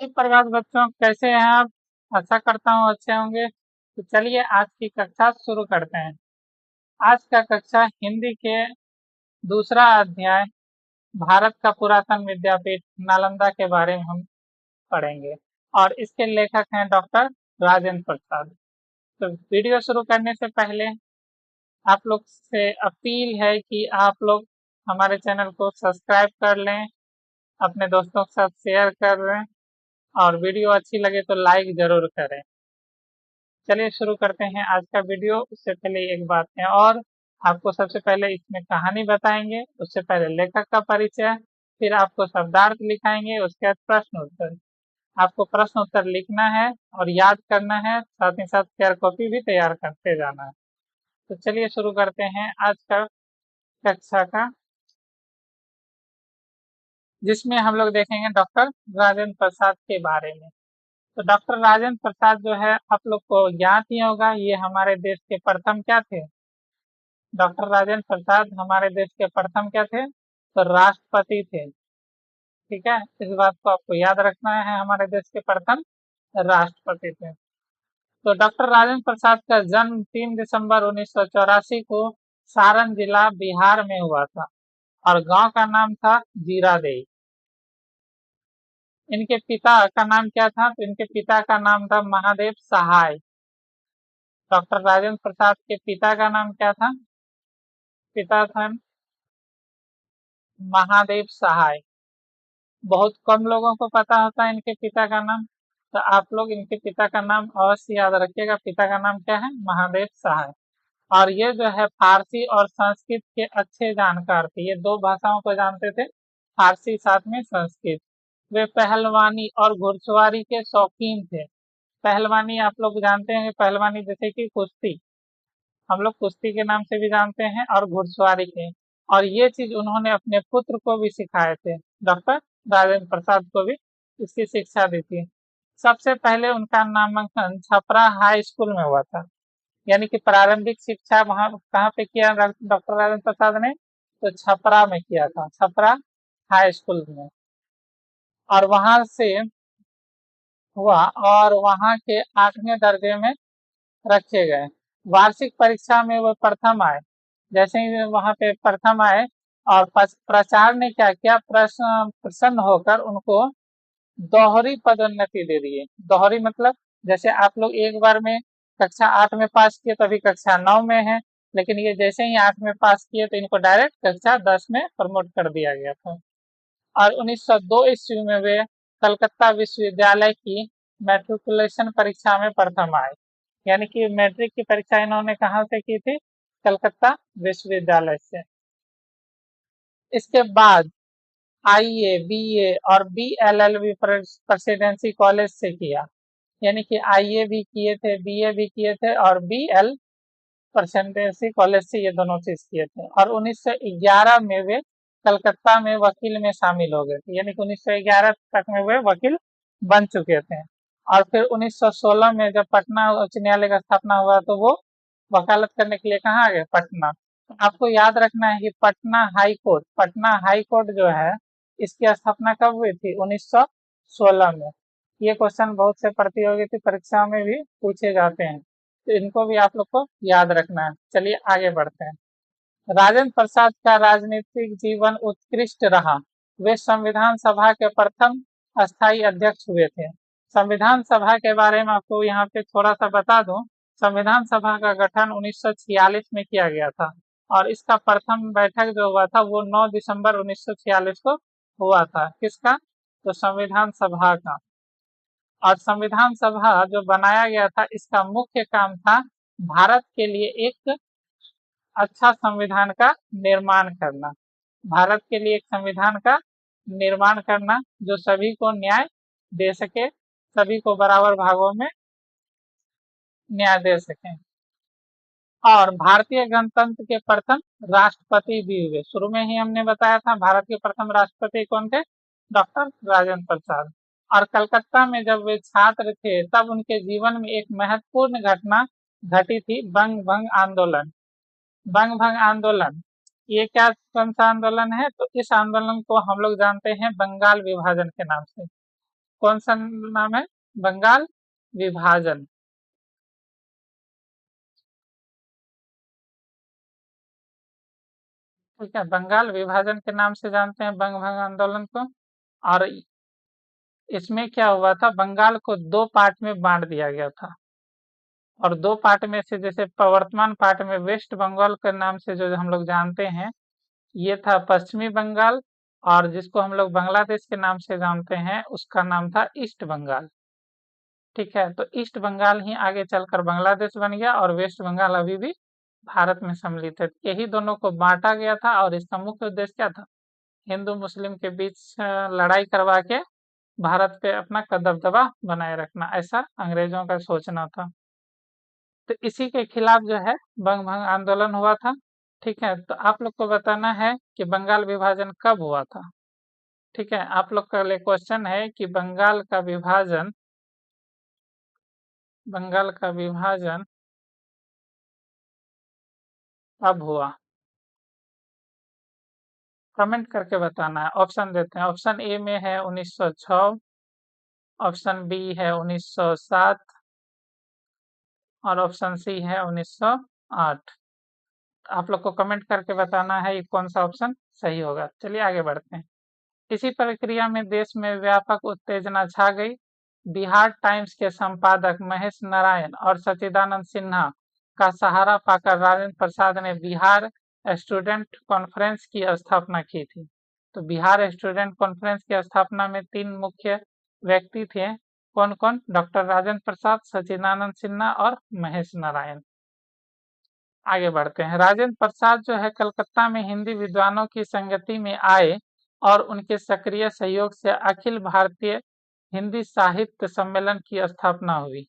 सुप्रभात बच्चों, कैसे हैं आप? आशा करता हूँ अच्छे होंगे। तो चलिए आज की कक्षा शुरू करते हैं। आज का कक्षा हिंदी के दूसरा अध्याय भारत का पुरातन विद्यापीठ नालंदा के बारे में हम पढ़ेंगे और इसके लेखक हैं डॉक्टर राजेंद्र प्रसाद। तो वीडियो शुरू करने से पहले आप लोग से अपील है कि आप लोग हमारे चैनल को सब्सक्राइब कर लें, अपने दोस्तों के साथ शेयर कर लें और वीडियो अच्छी लगे तो लाइक जरूर करें। चलिए शुरू करते हैं आज का वीडियो। उससे पहले एक बात है और आपको सबसे पहले इसमें कहानी बताएंगे, उससे पहले लेखक का परिचय, फिर आपको शब्दार्थ लिखाएंगे, उसके बाद प्रश्न उत्तर। आपको प्रश्न उत्तर लिखना है और याद करना है, साथ ही साथ शेयर कॉपी भी तैयार करते जाना है। तो चलिए शुरू करते हैं आज का कक्षा का, जिसमें हम लोग देखेंगे डॉक्टर राजेंद्र प्रसाद के बारे में। तो डॉक्टर राजेंद्र प्रसाद जो है आप लोग को ज्ञात ही होगा, ये हमारे देश के प्रथम क्या थे? डॉक्टर राजेंद्र प्रसाद हमारे देश के प्रथम क्या थे? तो राष्ट्रपति थे। ठीक है, इस बात को आपको याद रखना है, हमारे देश के प्रथम राष्ट्रपति थे। तो डॉक्टर राजेंद्र प्रसाद का जन्म 3 दिसंबर 1984 को सारण जिला बिहार में हुआ था और गांव का नाम था जीरादेई। इनके पिता का नाम क्या था? तो इनके पिता का नाम था महादेव सहाय। डॉक्टर राजेंद्र प्रसाद के पिता का नाम क्या था? पिता था महादेव सहाय। बहुत कम लोगों को पता होता है इनके पिता का नाम, तो आप लोग इनके पिता का नाम अवश्य याद रखिएगा। पिता का नाम क्या है? महादेव सहाय। और ये जो है फारसी और संस्कृत के अच्छे जानकार थे, ये दो भाषाओं को जानते थे, फारसी साथ में संस्कृत। वे पहलवानी और घुड़सवारी के शौकीन थे। पहलवानी आप लोग जानते हैं, पहलवानी जैसे कि कुश्ती, हम लोग कुश्ती के नाम से भी जानते हैं, और घुड़सवारी के। और ये चीज उन्होंने अपने पुत्र को भी सिखाए थे, डॉक्टर राजेंद्र प्रसाद को भी इसकी शिक्षा दी थी। सबसे पहले उनका नामांकन छपरा हाई स्कूल में हुआ था, यानी कि प्रारंभिक शिक्षा वहां कहाँ पे किया डॉक्टर राजेंद्र प्रसाद ने? तो छपरा में किया था, छपरा हाई स्कूल में। और वहां से हुआ और वहां के 8वें दर्जे में रखे गए। वार्षिक परीक्षा में वो प्रथम आए। जैसे ही वहां पे प्रथम आए और प्राचार्य ने क्या किया, प्रसन्न होकर उनको दोहरी पदोन्नति दे दिए। दोहरी मतलब जैसे आप लोग एक बार में कक्षा 8 में पास किए तो अभी कक्षा 9 में है, लेकिन ये जैसे ही 8 में पास किए तो इनको डायरेक्ट कक्षा 10 में प्रमोट कर दिया गया था। और 1902 ईस्वी में वे कलकत्ता विश्वविद्यालय की मैट्रिकुलेशन परीक्षा में प्रथम आए। यानी कि मैट्रिक की परीक्षा इन्होंने कहाँ से की थी? कलकत्ता विश्वविद्यालय से। इसके बाद आईए, बीए और बीएलएल भी प्रेसिडेंसी कॉलेज से किया। यानी कि आईए भी किए थे, बीए भी किए थे और बीएल प्रेसिडेंसी कॉलेज से ये दोनों चीज किए थे। और 1911 में वे कलकत्ता में वकील में शामिल हो गए थे, यानी कि 1911 तक में वे वकील बन चुके थे। और फिर 1916 में जब पटना उच्च न्यायालय का स्थापना हुआ तो वो वकालत करने के लिए कहाँ आ गए? पटना। तो आपको याद रखना है कि पटना हाई कोर्ट जो है इसकी स्थापना कब हुई थी? 1916 में। ये क्वेश्चन बहुत से प्रतियोगिता परीक्षा में भी पूछे जाते हैं, तो इनको भी आप लोग को याद रखना है। चलिए आगे बढ़ते हैं। राजेंद्र प्रसाद का राजनीतिक जीवन उत्कृष्ट रहा। वे संविधान सभा के प्रथम अस्थायी अध्यक्ष हुए थे। संविधान सभा के बारे में आपको यहाँ पे थोड़ा सा बता दूं। संविधान सभा का गठन 1946 में किया गया था और इसका प्रथम बैठक जो हुआ था वो 9 दिसंबर 1946 को हुआ था। किसका? तो संविधान सभा का। और संविधान सभा जो बनाया गया था इसका मुख्य काम था भारत के लिए एक अच्छा संविधान का निर्माण करना। भारत के लिए एक संविधान का निर्माण करना जो सभी को न्याय दे सके, सभी को बराबर भागों में न्याय दे सके। और भारतीय गणतंत्र के प्रथम राष्ट्रपति भी हुए। शुरू में ही हमने बताया था भारत के प्रथम राष्ट्रपति कौन थे? डॉक्टर राजेंद्र प्रसाद। और कलकत्ता में जब वे छात्र थे तब उनके जीवन में एक महत्वपूर्ण घटना घटी थी, बंग भंग आंदोलन। बंग भंग आंदोलन ये क्या कौन सा आंदोलन है? तो इस आंदोलन को हम लोग जानते हैं बंगाल विभाजन के नाम से। कौन सा नाम है? बंगाल विभाजन। ठीक है, बंगाल विभाजन के नाम से जानते हैं बंग भंग आंदोलन को। और इसमें क्या हुआ था, बंगाल को दो पार्ट में बांट दिया गया था। और दो पार्ट में से जैसे वर्तमान पार्ट में वेस्ट बंगाल के नाम से जो हम लोग जानते हैं, ये था पश्चिमी बंगाल। और जिसको हम लोग बांग्लादेश के नाम से जानते हैं, उसका नाम था ईस्ट बंगाल। ठीक है, तो ईस्ट बंगाल ही आगे चलकर बांग्लादेश बन गया, और वेस्ट बंगाल अभी भी भारत में सम्मिलित है। यही दोनों को बांटा गया था, और इसका मुख्य उद्देश्य क्या था? हिंदू मुस्लिम के बीच लड़ाई करवा के भारत पे अपना दबदबा बनाए रखना, ऐसा अंग्रेजों का सोचना था। तो इसी के खिलाफ जो है बंग भंग आंदोलन हुआ था। ठीक है, तो आप लोग को बताना है कि बंगाल विभाजन कब हुआ था। ठीक है, आप लोग का लिए क्वेश्चन है कि बंगाल का विभाजन कब हुआ। कमेंट करके बताना है। ऑप्शन देते हैं। ऑप्शन ए में है 1906, ऑप्शन बी है 1907, और ऑप्शन सी है 1908। आप लोग को कमेंट करके बताना है ये कौन सा ऑप्शन सही होगा। चलिए आगे बढ़ते हैं। इसी प्रक्रिया में देश में व्यापक उत्तेजना छा गई। बिहार टाइम्स के संपादक महेश नारायण और सच्चिदानंद सिन्हा का सहारा पाकर राजेंद्र प्रसाद ने बिहार स्टूडेंट कॉन्फ्रेंस की स्थापना की थी। तो बिहार स्टूडेंट कॉन्फ्रेंस की स्थापना में तीन मुख्य व्यक्ति थे। कौन कौन? डॉक्टर राजेंद्र प्रसाद, सच्चिदानंद सिन्हा और महेश नारायण। आगे बढ़ते हैं। राजेंद्र प्रसाद जो है कलकत्ता में हिंदी विद्वानों की संगति में आए, और उनके सक्रिय सहयोग से अखिल भारतीय हिंदी साहित्य सम्मेलन की स्थापना हुई।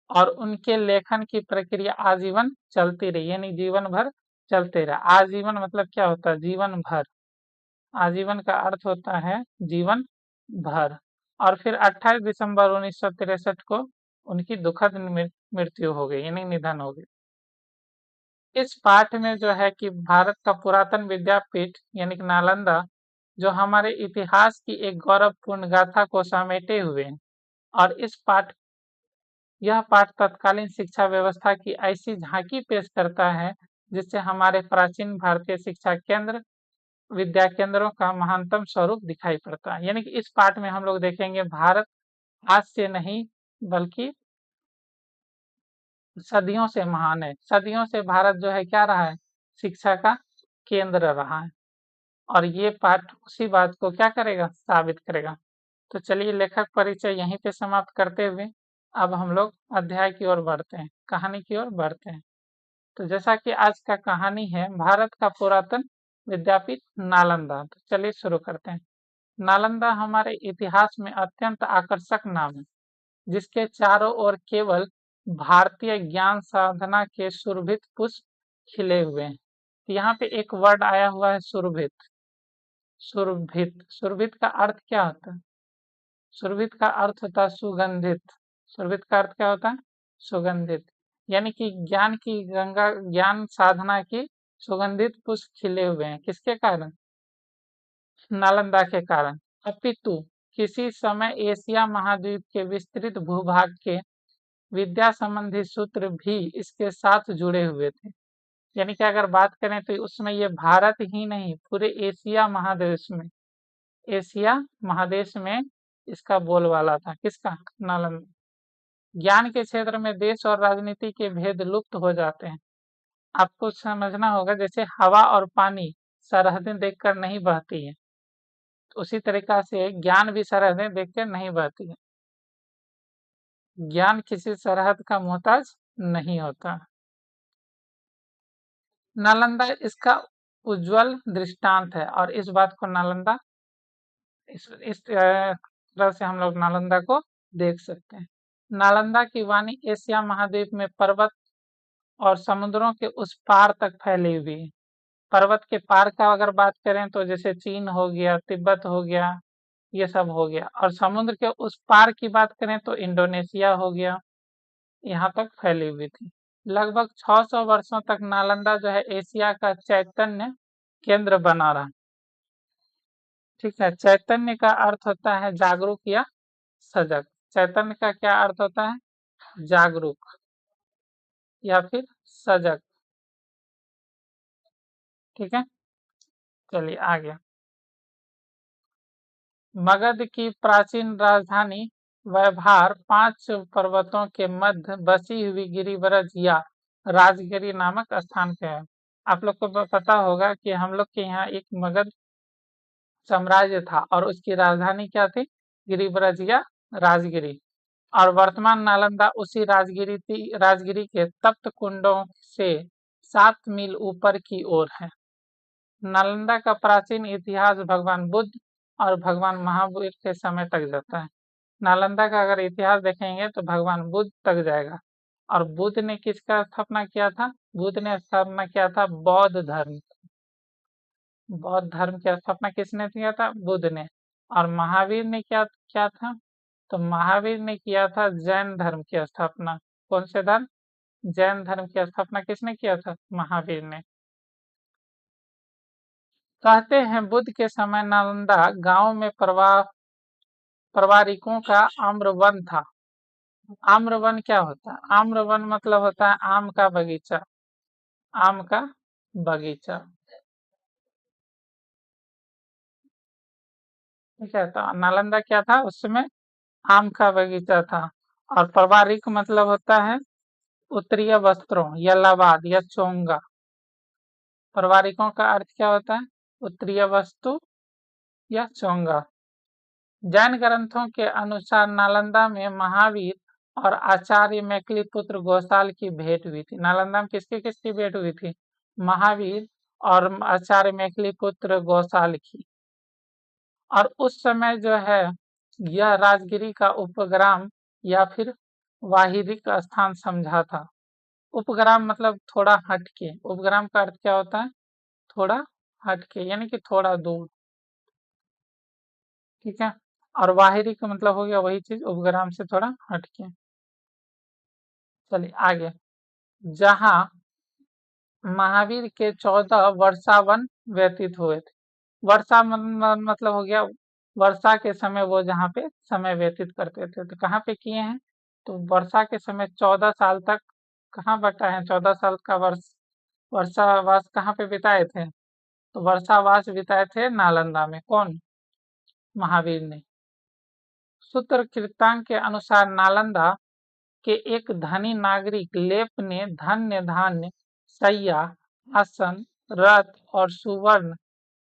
और उनके लेखन की प्रक्रिया आजीवन चलती रही, यानी जीवन भर चलते रहा। आजीवन मतलब क्या होता है? जीवन भर। आजीवन का अर्थ होता है जीवन भर। और फिर 28 दिसंबर 1963 को उनकी दुखद मृत्यु हो गई, यानी निधन हो गई। इस पाठ में जो है कि भारत का पुरातन विद्यापीठ यानी कि नालंदा, जो हमारे इतिहास की एक गौरवपूर्ण गाथा को समेटे हुए हैं। और यह पाठ तत्कालीन शिक्षा व्यवस्था की ऐसी झांकी पेश करता है जिससे हमारे प्राचीन भारतीय शिक्षा केंद्र विद्या केंद्रों का महानतम स्वरूप दिखाई पड़ता है। यानी कि इस पाठ में हम लोग देखेंगे भारत आज से नहीं बल्कि सदियों से महान है। सदियों से भारत जो है क्या रहा है? शिक्षा का केंद्र रहा है। और ये पाठ उसी बात को क्या करेगा? साबित करेगा। तो चलिए लेखक परिचय यहीं पे समाप्त करते हुए अब हम लोग अध्याय की ओर बढ़ते हैं, कहानी की ओर बढ़ते हैं। तो जैसा कि आज का कहानी है भारत का पुरातन विद्यापीठ नालंदा, तो चलिए शुरू करते हैं। नालंदा हमारे इतिहास में अत्यंत आकर्षक नाम है, जिसके चारों ओर केवल भारतीय ज्ञान साधना के सुरभित पुष्प खिले हुए हैं। यहाँ पे एक वर्ड आया हुआ है सुरभित। सुरभित, सुरभित का अर्थ क्या होता है? सुरभित का अर्थ होता है सुगंधित। सुरभित का अर्थ क्या होता है? सुगंधित। यानी कि ज्ञान की गंगा, ज्ञान साधना की सुगंधित पुष्प खिले हुए हैं। किसके कारण? नालंदा के कारण। अपितु किसी समय एशिया महाद्वीप के विस्तृत भूभाग के विद्या संबंधी सूत्र भी इसके साथ जुड़े हुए थे। यानी कि अगर बात करें तो उसमें ये भारत ही नहीं, पूरे एशिया महादेश में इसका बोलबाला था। किसका? नालंदा। ज्ञान के क्षेत्र में देश और राजनीति के भेद लुप्त हो जाते हैं। आपको समझना होगा, जैसे हवा और पानी सरहदें देखकर नहीं बहती है, तो उसी तरीका से ज्ञान भी सरहदें देखकर नहीं बहती है। ज्ञान किसी सरहद का मोहताज नहीं होता। नालंदा इसका उज्जवल दृष्टांत है, और इस बात को नालंदा इस तरह से हम लोग नालंदा को देख सकते हैं। नालंदा की वाणी एशिया महाद्वीप में पर्वत और समुद्रों के उस पार तक फैली हुई है। पर्वत के पार का अगर बात करें तो जैसे चीन हो गया, तिब्बत हो गया, ये सब हो गया। और समुद्र के उस पार की बात करें तो इंडोनेशिया हो गया, यहाँ तक फैली हुई थी। लगभग 600 वर्षों तक नालंदा जो है एशिया का चैतन्य केंद्र बना रहा। ठीक है। चैतन्य का अर्थ होता है जागरूक या सजग। चैतन्य का क्या अर्थ होता है? जागरूक या फिर सजग। ठीक है, चलिए आगे। मगध की प्राचीन राजधानी व्यवहार 5 पर्वतों के मध्य बसी हुई गिरिव्रज या राजगिरी नामक स्थान पे है। आप लोग को पता होगा कि हम लोग के यहाँ एक मगध साम्राज्य था और उसकी राजधानी क्या थी? गिरिव्रज या राजगिरी। और वर्तमान नालंदा उसी राजगिरी के तप्त कुंडों से 7 मील ऊपर की ओर है। नालंदा का प्राचीन इतिहास भगवान बुद्ध और भगवान महावीर के समय तक जाता है। नालंदा का अगर इतिहास देखेंगे तो भगवान बुद्ध तक जाएगा। और बुद्ध ने किसका स्थापना किया था? बुद्ध ने स्थापना किया था बौद्ध धर्म। बौद्ध धर्म की स्थापना किसने किया था? बुद्ध ने। और महावीर ने क्या क्या था? तो महावीर ने किया था जैन धर्म की स्थापना। कौन से धर्म? जैन धर्म की स्थापना किसने किया था? महावीर ने। कहते हैं बुद्ध के समय नालंदा गांव में परवारिकों का आम्रवन था। आम्रवन क्या होता है? आम्रवन मतलब होता है आम का बगीचा। आम का बगीचा। ठीक है, तो नालंदा क्या था उस समय? आम का बगीचा था। और परवारिक मतलब होता है उत्तरीय वस्त्रों या लवाद या चोंगा। परवारिकों का अर्थ क्या होता है? उत्तरीय वस्तु या चोंगा। जैन ग्रंथों के अनुसार नालंदा में महावीर और आचार्य मैथिली पुत्र गौसाल की भेंट हुई थी। नालंदा में किसकी किसकी भेंट हुई थी? महावीर और आचार्य मैथिली पुत्र गौसाल की। और उस समय जो है यह राजगिरी का उपग्राम या फिर वाहिरिक स्थान समझा था। उपग्राम मतलब थोड़ा हटके। उपग्राम का अर्थ क्या होता है? थोड़ा हटके यानी कि थोड़ा दूर। ठीक है, और वाहिरी का मतलब हो गया वही चीज उपग्राम से थोड़ा हटके। चलिए आगे। जहां महावीर के 14 वर्षावन व्यतीत हुए थे। वर्षा मतलब हो गया वर्षा के समय वो जहाँ पे समय व्यतीत करते थे। तो कहाँ पे किए हैं? तो वर्षा के समय 14 साल तक कहाँ बटा है? 14 साल का वर्षावास कहाँ पे बिताए थे? तो वर्षावास बिताए थे नालंदा में। कौन? महावीर ने। सूत्र कीर्तांक के अनुसार नालंदा के एक धनी नागरिक लेप ने धन्य धान्य शैया आसन रथ और सुवर्ण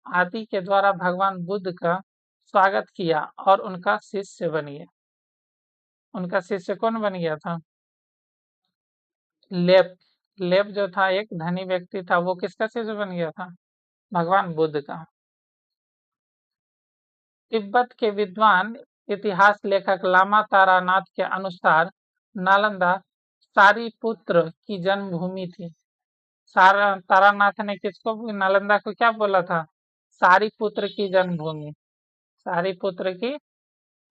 आदि के द्वारा भगवान बुद्ध का स्वागत किया और उनका शिष्य बन गया। उनका शिष्य कौन बन गया था? लेप। लेप जो था एक धनी व्यक्ति था, वो किसका शिष्य बन गया था? भगवान बुद्ध का। तिब्बत के विद्वान इतिहास लेखक लामा तारानाथ के अनुसार नालंदा सारिपुत्र की जन्मभूमि थी। तारानाथ ने किसको, नालंदा को क्या बोला था? सारिपुत्र की जन्मभूमि। सारिपुत्र की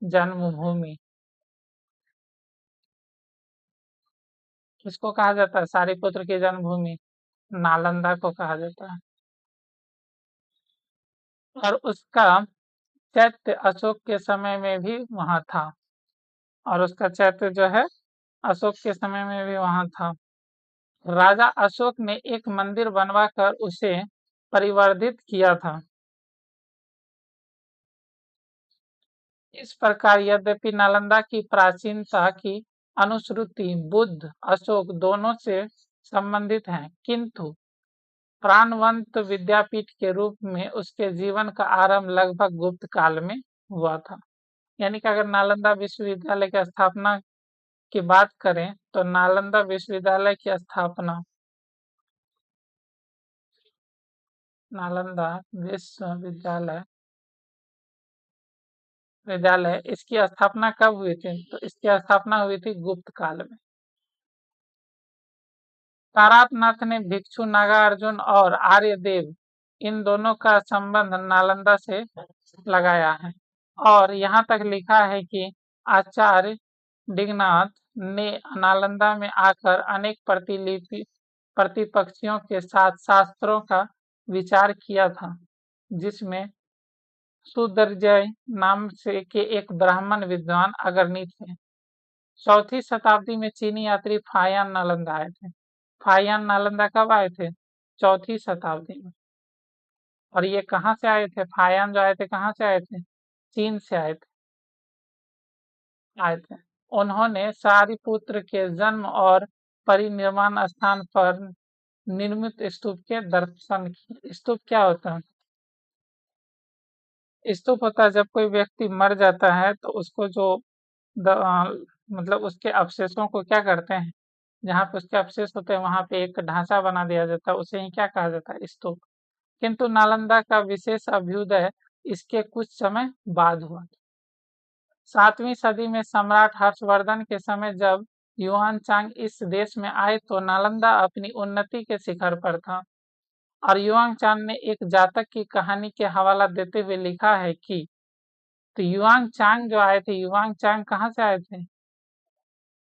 जन्मभूमि। किसको कहा जाता है सारिपुत्र की जन्मभूमि? नालंदा को कहा जाता है। और उसका चैत्य अशोक के समय में भी वहां था। और उसका चैत्य जो है अशोक के समय में भी वहां था। राजा अशोक ने एक मंदिर बनवाकर उसे परिवर्धित किया था। इस प्रकार यद्यपि नालंदा की प्राचीनता की अनुश्रुति बुद्ध अशोक दोनों से संबंधित है, किंतु प्राणवंत विद्यापीठ के रूप में उसके जीवन का आरंभ लगभग गुप्त काल में हुआ था। यानी कि अगर नालंदा विश्वविद्यालय की स्थापना की बात करें तो नालंदा विश्वविद्यालय की स्थापना, नालंदा विश्वविद्यालय इसकी स्थापना कब हुई थी? तो इसकी स्थापना हुई थी गुप्त काल में। तारानाथ ने भिक्षु नागार्जुन और आर्यदेव इन दोनों का संबंध नालंदा से लगाया है। और यहाँ तक लिखा है कि आचार्य डिगनाथ ने नालंदा में आकर अनेक प्रतिपक्षियों के साथ शास्त्रों का विचार किया था, जिसमें सुदर्जय नाम से के एक ब्राह्मण विद्वान अग्रणी थे। 4वीं शताब्दी में चीनी यात्री फायान नालंदा आए थे। फायान नालंदा कब आए थे? 4वीं शताब्दी में। और ये कहाँ से आए थे? फायान जो आए थे कहाँ से आए थे? चीन से आए थे। उन्होंने सारिपुत्र के जन्म और परिनिर्वाण स्थान पर निर्मित स्तूप के दर्शन किए। स्तूप क्या होता है? स्तूप होता है जब कोई व्यक्ति मर जाता है तो उसको जो मतलब उसके अवशेषों को क्या करते हैं, जहाँ पे उसके अवशेष होते हैं वहां पे एक ढांचा बना दिया जाता है, उसे ही क्या कहा जाता है? स्तूप। किंतु नालंदा का विशेष अभ्युदय इसके कुछ समय बाद हुआ। 7वीं सदी में सम्राट हर्षवर्धन के समय जब युआन चांग इस देश में आए तो नालंदा अपनी उन्नति के शिखर पर था। और युआन चांग ने एक जातक की कहानी के हवाला देते हुए लिखा है कि तो युआन चांग जो आए थे, युआन चांग कहाँ से आए थे?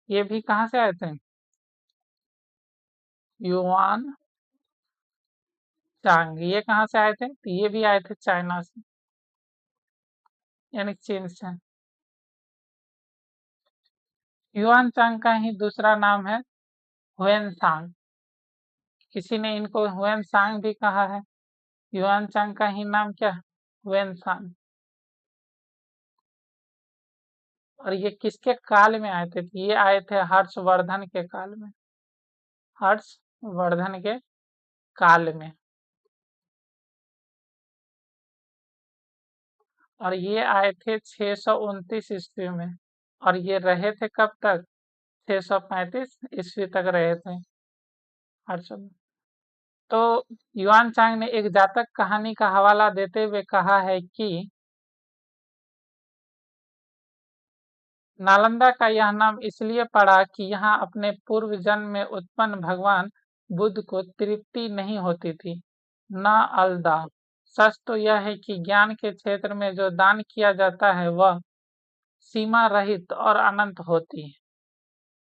ये भी कहाँ से आए थे? युआन चांग ये कहाँ से आए थे? तो ये भी आए थे चाइना से, यानी चीन से। युआन चांग का ही दूसरा नाम है हुएनसांग। किसी ने इनको हुएनसांग भी कहा है। युआन चांग का ही नाम क्या है? हुएनसांग। और ये किसके काल में आए थे? तो ये आए थे हर्षवर्धन के काल में। हर्षवर्धन के काल में। और ये आए थे 629 ईस्वी में। और ये रहे थे कब तक? 635 ईस्वी तक रहे थे हर्षवर्धन। तो युआन चांग ने एक जातक कहानी का हवाला देते हुए कहा है कि नालंदा का यह नाम इसलिए पड़ा कि यहाँ अपने पूर्व जन्म में उत्पन्न भगवान बुद्ध को तृप्ति नहीं होती थी, न अलदा। सच तो यह है कि ज्ञान के क्षेत्र में जो दान किया जाता है वह सीमा रहित और अनंत होती है।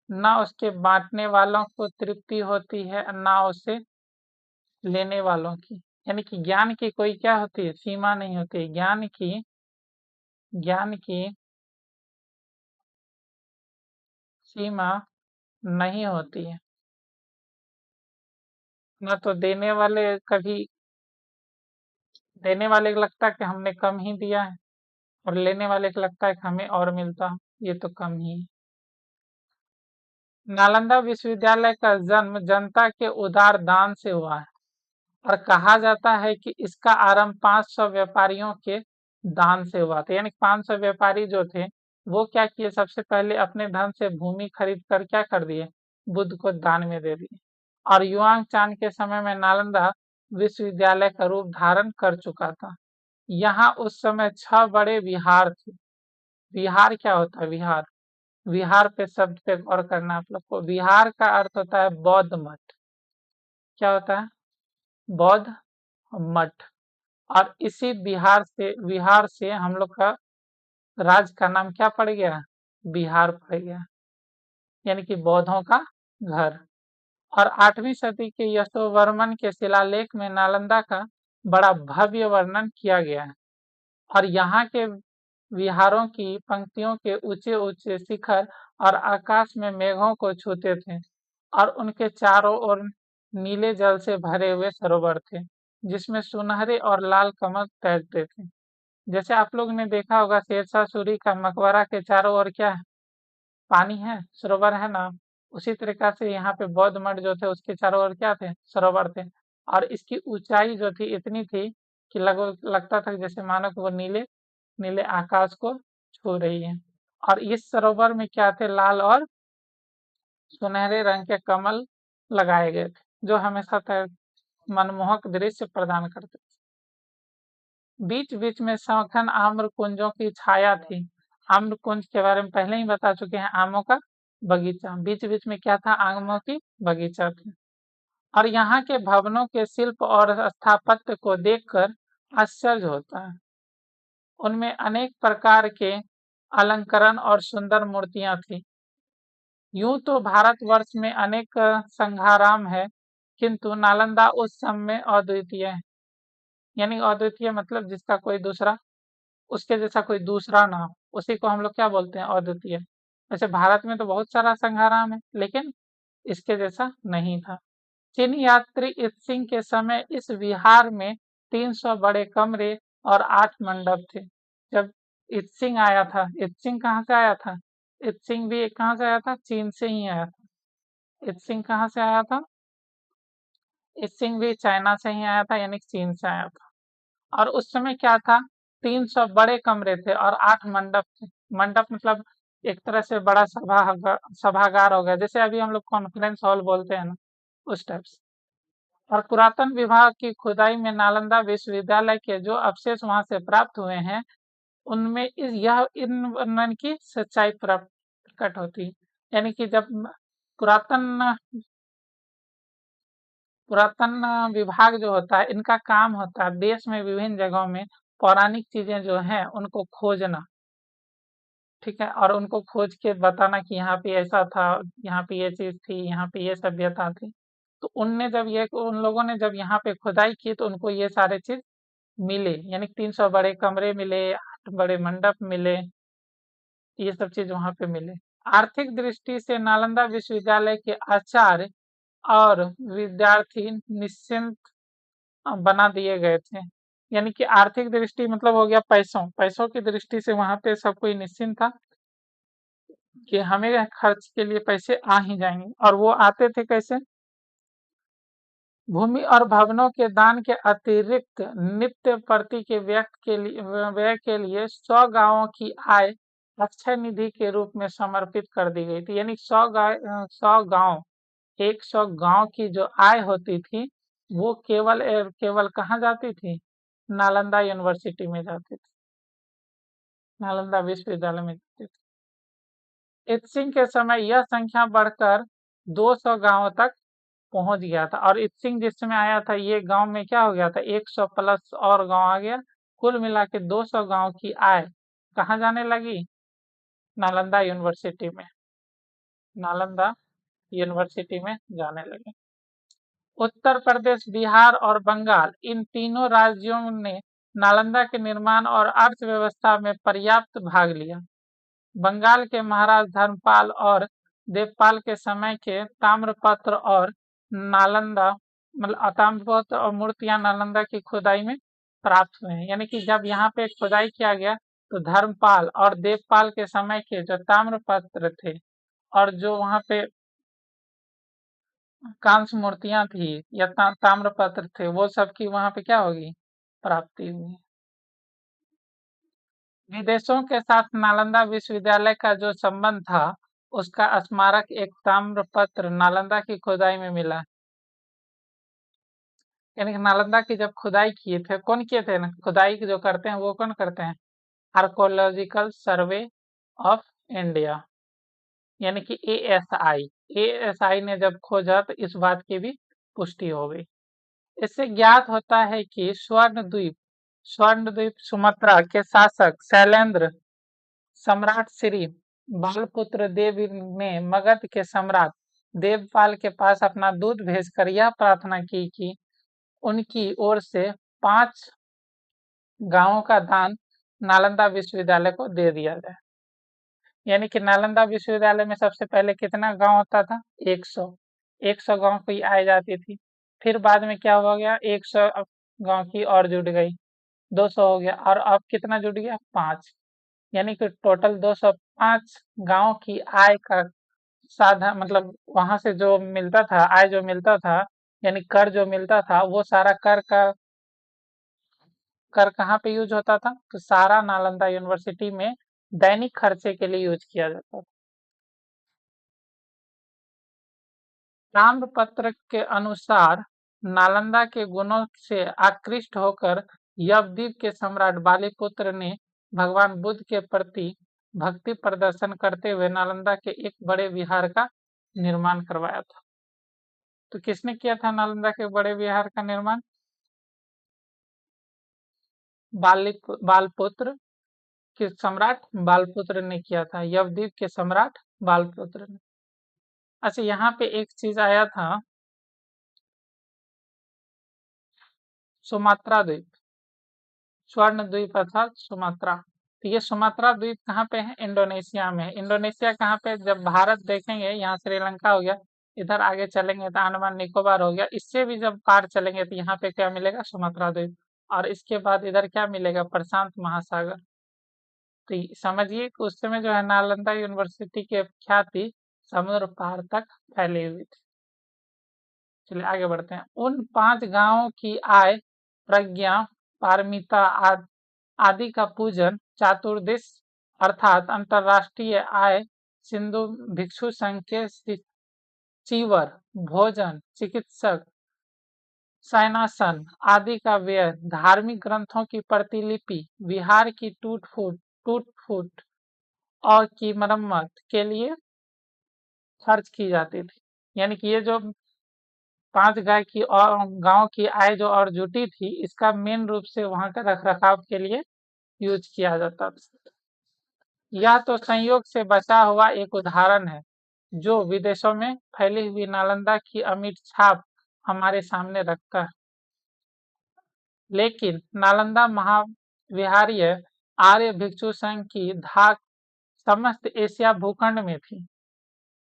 न उसके बांटने वालों को तृप्ति होती है, न उसे लेने वालों की। यानी कि ज्ञान की कोई क्या होती है? सीमा नहीं होती। ज्ञान की सीमा नहीं होती है। न तो देने वाले को लगता है कि हमने कम ही दिया है, और लेने वाले को लगता है कि हमें और मिलता, ये तो कम ही है। नालंदा विश्वविद्यालय का जन्म जनता के उदार दान से हुआ है। और कहा जाता है कि इसका आरंभ 500 व्यापारियों के दान से हुआ था। यानी 500 व्यापारी जो थे वो क्या किए? सबसे पहले अपने धन से भूमि खरीद कर क्या कर दिए? बुद्ध को दान में दे दिए। और युआंग चांग के समय में नालंदा विश्वविद्यालय का रूप धारण कर चुका था। यहाँ उस समय 6 बड़े विहार थे। विहार क्या होता है? विहार, विहार पे शब्द पे गौर करना आप लोग को। विहार का अर्थ होता है बौद्ध मठ। क्या होता है? बौद्ध मठ। और इसी विहार से हम लोग का राज्य का नाम क्या पड़ गया? बिहार पड़ गया, यानी कि बौद्धों का घर। और 8वीं सदी के यशोवर्मन के शिलालेख में नालंदा का बड़ा भव्य वर्णन किया गया है। और यहाँ के विहारों की पंक्तियों के ऊंचे ऊंचे शिखर और आकाश में मेघों को छूते थे, और उनके चारों ओर नीले जल से भरे हुए सरोवर थे जिसमें सुनहरे और लाल कमल तैरते थे। जैसे आप लोग ने देखा होगा शेरशाह सूरी का मकबरा के चारों ओर क्या है? पानी है, सरोवर है ना। उसी तरीका से यहाँ पे बौद्ध मठ जो थे उसके चारों ओर क्या थे? सरोवर थे। और इसकी ऊंचाई जो थी इतनी थी कि लगभग लगता था जैसे मानो कि वो नीले नीले आकाश को छू रही है। और इस सरोवर में क्या थे? लाल और सुनहरे रंग के कमल लगाए गए थे जो हमेशा मनमोहक दृश्य प्रदान करते थे। बीच बीच में सौखन आम्र कुंजों की छाया थी। आम्र कुंज के बारे में पहले ही बता चुके हैं, आमों का बगीचा। बीच बीच में क्या था? आमों की बगीचा थी। और यहाँ के भवनों के शिल्प और स्थापत्य को देखकर आश्चर्य होता है। उनमें अनेक प्रकार के अलंकरण और सुंदर मूर्तियां थी। यूं तो भारतवर्ष में अनेक संघाराम है, किंतु नालंदा उस सब में अद्वितीय है। यानी अद्वितीय मतलब जिसका कोई दूसरा उसके जैसा कोई दूसरा ना हो, उसी को हम लोग क्या बोलते हैं, अद्वितीय। वैसे भारत में तो बहुत सारा संघाराम है, लेकिन इसके जैसा नहीं था। चीन यात्री इत्सिंग के समय इस विहार में 300 बड़े कमरे और 8 मंडप थे। जब इत्सिंग आया था, इत्सिंग कहाँ से आया था? इत्सिंग भी कहाँ से आया था? चीन से ही आया था। इत्सिंग कहाँ से आया था? इत्सिंग भी चाइना से ही आया था, यानी चीन से आया था। और उस समय क्या था, 300 बड़े कमरे थे और 8 मंडप थे। मंडप मतलब एक तरह से बड़ा सभागार हो गया, जैसे अभी हम लोग कॉन्फ्रेंस हॉल बोलते हैं ना, उस टाइप से। और पुरातन विभाग की खुदाई में नालंदा विश्वविद्यालय के जो अवशेष वहां से प्राप्त हुए हैं, उनमें इन वर्णन की सच्चाई प्रकट होती है। यानी कि जब पुरातन पुरातन विभाग जो होता है, इनका काम होता है देश में विभिन्न जगहों में पौराणिक चीजें जो हैं उनको खोजना। ठीक है, और उनको खोज के बताना कि यहाँ पे ऐसा था, यहाँ पे ये चीज थी, यहाँ पे ये सभ्यता थी। तो उन लोगों ने जब यहाँ पे खुदाई की तो उनको ये सारे चीज मिले, यानी 300 बड़े कमरे मिले, 8 बड़े मंडप मिले, ये सब चीज वहां पे मिले। आर्थिक दृष्टि से नालंदा विश्वविद्यालय के आचार्य और विद्यार्थी निश्चिंत बना दिए गए थे। यानी कि आर्थिक दृष्टि मतलब हो गया पैसों पैसों की दृष्टि से वहां पे सब कोई निश्चिंत था कि हमें खर्च के लिए पैसे आ ही जाएंगे। और वो आते थे कैसे? भूमि और भवनों के दान के अतिरिक्त नित्य प्रति के व्यय के लिए 100 गांवों की आय अक्षय निधि के रूप में समर्पित कर दी गई थी। यानी 100 गांव 100 गांव की जो आय होती थी, वो केवल कहाँ जाती थी? नालंदा यूनिवर्सिटी में जाती थी, नालंदा विश्वविद्यालय में जाती थी। इत्सिंग के समय यह संख्या बढ़कर 200 गांवों तक पहुंच गया था। और इत्सिंग जिस समय आया था, ये गांव में क्या हो गया था, 100 प्लस और गांव आ गया। कुल मिला के 200 गांव की आय कहाँ जाने लगी? नालंदा यूनिवर्सिटी में, नालंदा यूनिवर्सिटी में जाने लगी। उत्तर प्रदेश, बिहार और बंगाल, इन तीनों राज्यों ने नालंदा के निर्माण और अर्थव्यवस्था में पर्याप्त भाग लिया। बंगाल के महाराज धर्मपाल और देवपाल के समय के ताम्रपत्र और नालंदा मतलब ताम्रपत्र और मूर्तियां नालंदा की खुदाई में प्राप्त हुए हैं। यानी कि जब यहाँ पे खुदाई किया गया तो धर्मपाल और देवपाल के समय के जो ताम्रपत्र थे और जो वहाँ पे कांस्य मूर्तियां थी या ताम्रपत्र थे, वो सब की वहाँ पे क्या होगी, प्राप्ति हुई। विदेशों के साथ नालंदा विश्वविद्यालय का जो संबंध था, उसका स्मारक एक ताम्रपत्र नालंदा की खुदाई में मिला। यानी कि नालंदा की जब खुदाई किए थे, कौन किए थे ना, खुदाई जो करते हैं वो कौन करते हैं? आर्कोलॉजिकल सर्वे ऑफ इंडिया, यानी कि एएसआई ने जब खोजा तो इस बात की भी पुष्टि हो गई। इससे ज्ञात होता है कि स्वर्ण द्वीप सुमात्रा के शासक शैलेंद्र सम्राट श्री बालपुत्र देव ने मगध के सम्राट देवपाल के पास अपना दूत भेजकर यह प्रार्थना की कि उनकी ओर से 5 गांवों का दान नालंदा विश्वविद्यालय को दे दिया जाए। यानी कि नालंदा विश्वविद्यालय में सबसे पहले कितना गांव होता था? 100 गांव की आय जाती थी। फिर बाद में क्या हो गया, 100 गांव की और जुड़ गई, 200 हो गया, और अब कितना जुड़ गया? 5। यानी कि टोटल 205 गांव की आय का साधन, मतलब वहां से जो मिलता था, आय जो मिलता था, यानी कर जो मिलता था, वो सारा कर कहाँ पे यूज होता था? तो सारा नालंदा यूनिवर्सिटी में दैनिक खर्चे के लिए यूज किया जाता था। ताम्रपत्र के अनुसार नालंदा के गुणों से आकृष्ट होकर यवद्वीप के सम्राट बालीपुत्र ने भगवान बुद्ध के प्रति भक्ति प्रदर्शन करते हुए नालंदा के एक बड़े विहार का निर्माण करवाया था। तो किसने किया था नालंदा के बड़े विहार का निर्माण? बालपुत्र के सम्राट बालपुत्र ने किया था, यवद्वीप के सम्राट बालपुत्र ने। अच्छा, यहाँ पे एक चीज आया था, सुमात्रा द्वीप। स्वर्ण द्वीप अर्थात सुमात्रा। तो ये सुमात्रा द्वीप कहाँ पे है? इंडोनेशिया में है। इंडोनेशिया कहाँ पे? जब भारत देखेंगे, यहाँ श्रीलंका हो गया, इधर आगे चलेंगे तो अंडमान निकोबार हो गया, इससे भी जब पार चलेंगे तो यहाँ पे क्या मिलेगा? सुमात्रा द्वीप। और इसके बाद इधर क्या मिलेगा? प्रशांत महासागर। तो समझिए कि उस समय जो है नालंदा यूनिवर्सिटी की ख्याति समुद्र पार तक फैली हुई थी। चलिए आगे बढ़ते हैं। उन 5 गांवों की आय, प्रज्ञा, पारमिता आदि का पूजन चातुर्दिश अर्थात अंतरराष्ट्रीय आय, सिंधु भिक्षु संघ के चीवर, भोजन, चिकित्सक, सैनासन आदि का व्यय, धार्मिक ग्रंथों की प्रतिलिपि, विहार की टूट फूट और की मरम्मत के लिए खर्च की जाती थी। यानी कि ये जो 5 गांव की आय जो और जुटी थी, इसका मेन रूप से वहां का रख रखाव के लिए यूज किया जाता था। यह तो संयोग से बचा हुआ एक उदाहरण है जो विदेशों में फैली हुई नालंदा की अमिट छाप हमारे सामने रखता है। लेकिन नालंदा महाविहारीय आर्य भिक्षु संघ की धाक समस्त एशिया भूखंड में थी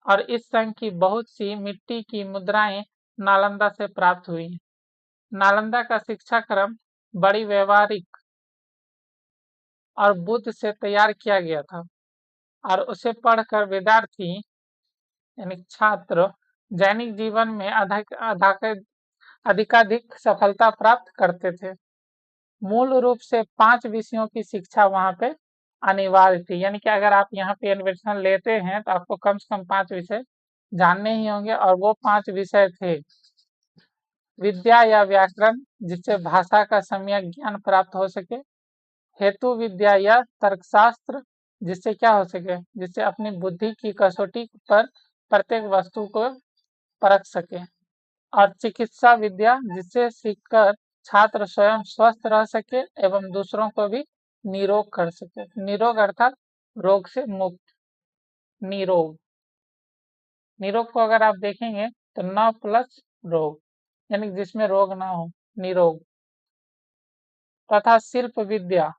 और इस संघ की बहुत सी मिट्टी की मुद्राएं नालंदा से प्राप्त हुई। नालंदा का शिक्षा क्रम बड़ी व्यवहारिक और बुद्ध से तैयार किया गया था और उसे पढ़कर विद्यार्थी यानी छात्र दैनिक जीवन में अधिकाधिक सफलता प्राप्त करते थे। मूल रूप से 5 विषयों की शिक्षा वहां पे अनिवार्य थी। यानी कि अगर आप यहाँ पे एडमिशन लेते हैं तो आपको कम से कम 5 विषय जानने ही होंगे और वो 5 विषय थे। विद्या या व्याकरण, जिससे भाषा का सम्यक ज्ञान प्राप्त हो सके। हेतु विद्या या तर्कशास्त्र, जिससे क्या हो सके? जिससे अपनी बुद्धि की कसौटी पर प्रत्येक वस्तु को परख सके। और चिकित्सा विद्या, जिससे सीखकर छात्र स्वयं स्वस्थ रह सके एवं दूसरों को भी निरोग कर सके। निरोग अर्थात रोग से मुक्त। निरोग, निरोग को अगर आप देखेंगे तो न प्लस रोग, यानी जिसमें रोग ना हो, निरोग। तथा शिल्प विद्या,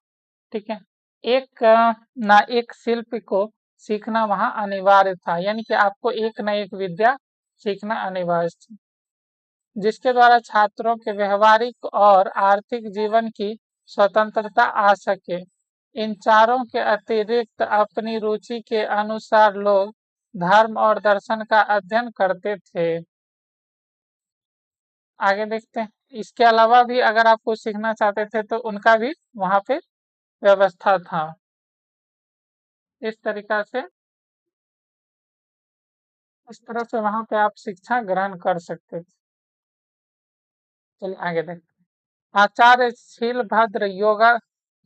ठीक है, एक शिल्प को सीखना वहां अनिवार्य था। यानी कि आपको एक न एक विद्या सीखना अनिवार्य था, जिसके द्वारा छात्रों के व्यवहारिक और आर्थिक जीवन की स्वतंत्रता आ सके। इन चारों के अतिरिक्त अपनी रुचि के अनुसार लोग धर्म और दर्शन का अध्ययन करते थे। आगे देखते हैं। इसके अलावा भी अगर आप कुछ सीखना चाहते थे तो उनका भी वहां पे व्यवस्था था। इस तरीका से इस तरह से वहां पे आप शिक्षा ग्रहण कर सकते थे। चलिए आगे देखते हैं। आचार्य शीलभद्र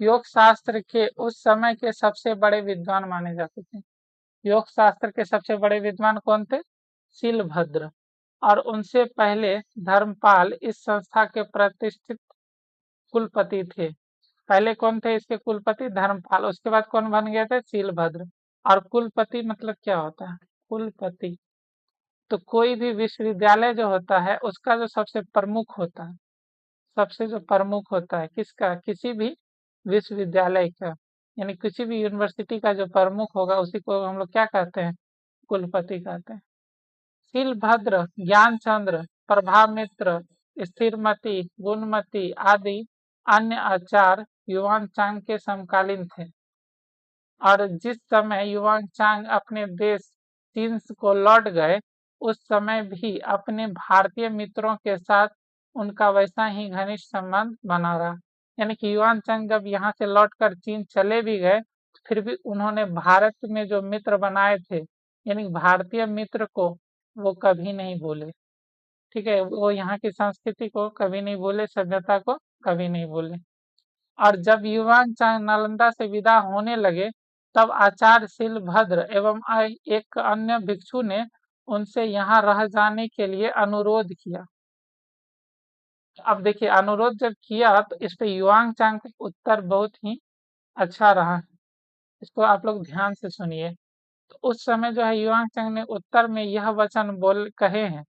योग शास्त्र के उस समय के सबसे बड़े विद्वान माने जाते थे। योग शास्त्र के सबसे बड़े विद्वान कौन थे? शीलभद्र। और उनसे पहले धर्मपाल इस संस्था के प्रतिष्ठित कुलपति थे। पहले कौन थे इसके कुलपति? धर्मपाल। उसके बाद कौन बन गए थे? शीलभद्र। और कुलपति मतलब क्या होता है? कुलपति तो कोई भी विश्वविद्यालय जो होता है उसका जो सबसे प्रमुख होता है, सबसे जो प्रमुख होता है किसका? किसी भी विश्वविद्यालय का, यानी किसी भी यूनिवर्सिटी का जो प्रमुख होगा उसी को हम लोग क्या कहते हैं? कुलपति कहते हैं। शीलभद्र, ज्ञानचंद्र, प्रभामित्र, स्थिरमती, गुणमती आदि अन्य आचार्य युवान चांग के समकालीन थे। और जिस समय युवान चांग अपने देश चीन को लौट गए, उस समय भी अपने भारतीय मित्रों के साथ उनका वैसा ही घनिष्ठ संबंध बना रहा। यानी कि युवान चांग जब यहाँ से लौटकर चीन चले भी गए, फिर भी उन्होंने भारत में जो मित्र बनाए थे, यानी भारतीय मित्र को वो कभी नहीं भूले। ठीक है, वो यहाँ की संस्कृति को कभी नहीं भूले, सभ्यता को कभी नहीं भूले। और जब युवान चांग नालंदा से विदा होने लगे, तब आचार्य शीलभद्र एवं एक अन्य भिक्षु ने उनसे यहाँ रह जाने के लिए अनुरोध किया। अब देखिए, अनुरोध जब किया तो इस पे युवान चांग का उत्तर बहुत ही अच्छा रहा। इसको आप लोग ध्यान से सुनिए। तो उस समय जो है युवान चांग ने उत्तर में यह वचन बोल कहे हैं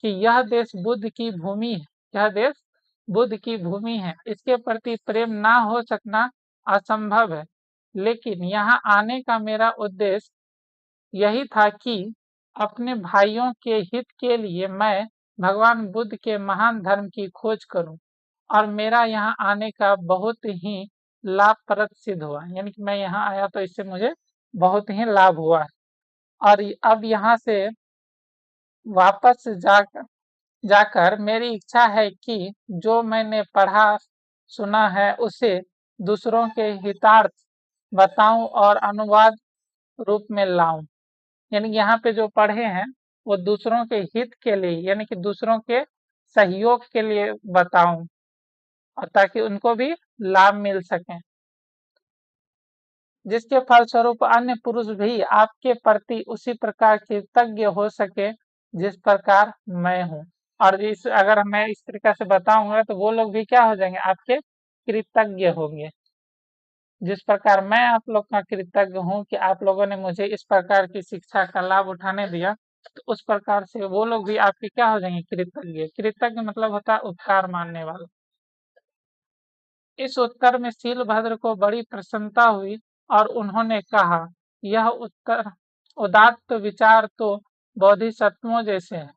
कि यह देश बुद्ध की भूमि है। यह देश बुद्ध की भूमि है, इसके प्रति प्रेम ना हो सकना असंभव है। लेकिन यहाँ आने का मेरा उद्देश्य यही था कि अपने भाइयों के हित के लिए मैं भगवान बुद्ध के महान धर्म की खोज करूं, और मेरा यहाँ आने का बहुत ही लाभप्रद सिद्ध हुआ। यानी कि मैं यहाँ आया तो इससे मुझे बहुत ही लाभ हुआ है। और अब यहाँ से वापस जाकर जाकर मेरी इच्छा है कि जो मैंने पढ़ा सुना है उसे दूसरों के हितार्थ बताऊं और अनुवाद रूप में लाऊं। यानी कि यहाँ पे जो पढ़े हैं वो दूसरों के हित के लिए, यानी कि दूसरों के सहयोग के लिए बताऊं, और ताकि उनको भी लाभ मिल सके, जिसके फलस्वरूप अन्य पुरुष भी आपके प्रति उसी प्रकार कृतज्ञ हो सके जिस प्रकार मैं हूँ। और इस अगर मैं इस तरीका से बताऊंगा तो वो लोग भी क्या हो जाएंगे, आपके कृतज्ञ होंगे। जिस प्रकार मैं आप लोग का कृतज्ञ हूँ कि आप लोगों ने मुझे इस प्रकार की शिक्षा का लाभ उठाने दिया, तो उस प्रकार से वो लोग भी आपके क्या हो जाएंगे, कृतज्ञ। कृतज्ञ मतलब होता है उपकार मानने वाला। इस उत्तर में शीलभद्र को बड़ी प्रसन्नता हुई और उन्होंने कहा, यह उत्तर उदात्त विचार तो बोधिसत्वों जैसे है,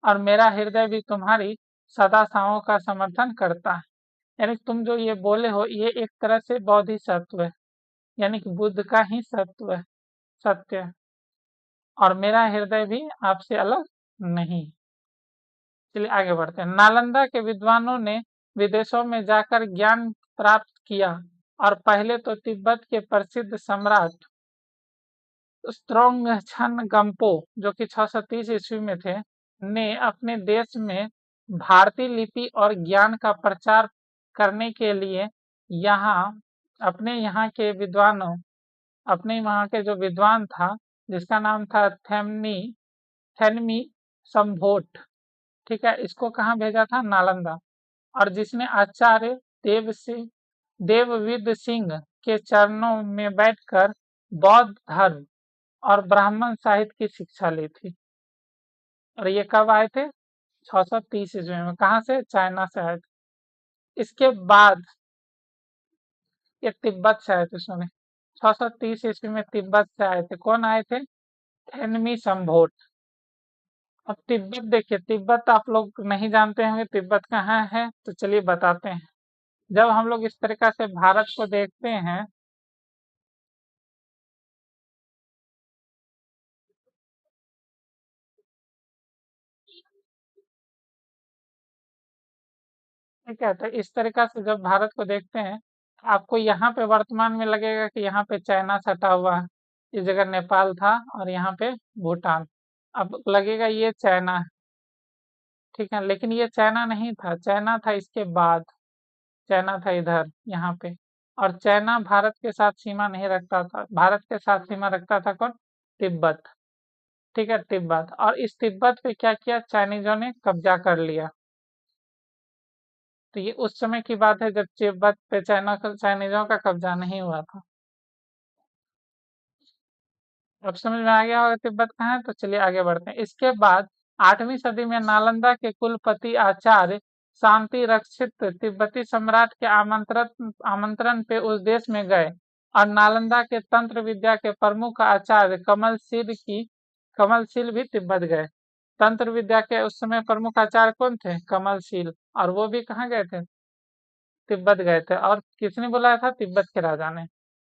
और मेरा हृदय भी तुम्हारी सदाशाओं का समर्थन करता है। यानी तुम जो ये बोले हो ये एक तरह से बोधिसत्व है, यानी कि बुद्ध का ही सत्व है, सत्य है, और मेरा हृदय भी आपसे अलग नहीं। चलिए आगे बढ़ते हैं। नालंदा के विद्वानों ने विदेशों में जाकर ज्ञान प्राप्त किया, और पहले तो तिब्बत के प्रसिद्ध सम्राट स्त्रोंगछन गंपो, जो कि 630 ईस्वी में थे, ने अपने देश में भारतीय लिपि और ज्ञान का प्रचार करने के लिए यहाँ अपने यहाँ के विद्वानों अपने वहाँ के जो विद्वान था, जिसका नाम था थेनमी संभोट, ठीक है, इसको कहाँ भेजा था, नालंदा। और जिसने आचार्य देवविद सिंह के चरणों में बैठकर बौद्ध धर्म और ब्राह्मण साहित्य की शिक्षा ली थी। और ये कब आए थे, 630 ईस्वी में। कहाँ से, चाइना से आए थे। इसके बाद ये तिब्बत से आए थे, सुने, 630 ईस्वी में तिब्बत से आए थे। कौन आए थे, थेनमी संभोट। अब तिब्बत देखिए, तिब्बत आप लोग नहीं जानते होंगे तिब्बत कहाँ है, तो चलिए बताते हैं। जब हम लोग इस तरीका से भारत को देखते हैं, ठीक है, तो इस तरीका से जब भारत को देखते हैं, आपको यहाँ पे वर्तमान में लगेगा कि यहाँ पे चाइना सटा हुआ है, इस जगह नेपाल था, और यहाँ पे भूटान। अब लगेगा ये चाइना है, ठीक है, लेकिन ये चाइना नहीं था, चाइना था इसके बाद। चाइना था इधर यहाँ पे। और चाइना भारत के साथ सीमा नहीं रखता था, भारत के साथ सीमा रखता था कौन, तिब्बत। ठीक है, तिब्बत। और इस तिब्बत पे क्या किया, चाइनीजों ने कब्जा कर लिया। तो ये उस समय की बात है जब तिब्बत पे चाइनीजों का कब्जा नहीं हुआ था। अब समझ में आ गया होगा तिब्बत कहाँ है, तो चलिए आगे बढ़ते हैं। इसके बाद 8वीं सदी में नालंदा के कुलपति आचार्य शांति रक्षित तिब्बती सम्राट के आमंत्रण पे उस देश में गए, और नालंदा के तंत्र विद्या के प्रमुख आचार्य कमलशील भी तिब्बत गए। तंत्र विद्या के उस समय प्रमुख आचार्य कौन थे, कमलशील, और वो भी कहाँ गए थे, तिब्बत गए थे। और किसने बुलाया था, तिब्बत के राजा ने।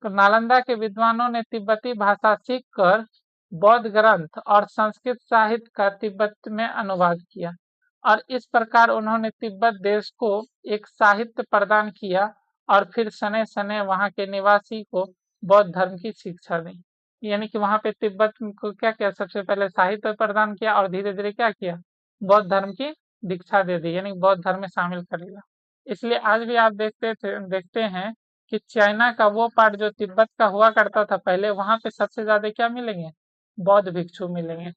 तो नालंदा के विद्वानों ने तिब्बती भाषा सीखकर बौद्ध ग्रंथ और संस्कृत साहित्य का तिब्बत में अनुवाद किया, और इस प्रकार उन्होंने तिब्बत देश को एक साहित्य प्रदान किया, और फिर सने सने वहां के निवासी को बौद्ध धर्म की शिक्षा दी। यानी कि वहां पे तिब्बत को क्या किया, सबसे पहले साहित्य प्रदान किया, और धीरे धीरे क्या किया, बौद्ध धर्म की दीक्षा दे दी, यानी बौद्ध धर्म में शामिल कर लिया। इसलिए आज भी आप देखते हैं कि चाइना का वो पार्ट जो तिब्बत का हुआ करता था पहले, वहां पे सबसे ज्यादा क्या मिलेंगे, बौद्ध भिक्षु मिलेंगे।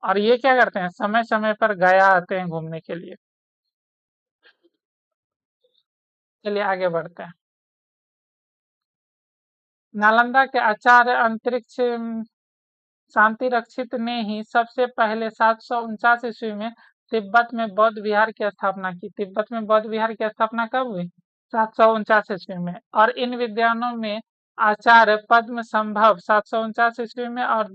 और ये क्या करते हैं, समय समय पर गया आते हैं घूमने के लिए। चलिए आगे बढ़ते हैं। नालंदा के आचार्य अंतरिक्ष शांति रक्षित ने ही सबसे पहले 749 ईस्वी में तिब्बत में बौद्ध विहार की स्थापना की। तिब्बत में बौद्ध विहार की स्थापना कब हुई? 749 ईस्वी में। और इन विद्वानों में आचार्य पद्म संभव 749 ईस्वी में, और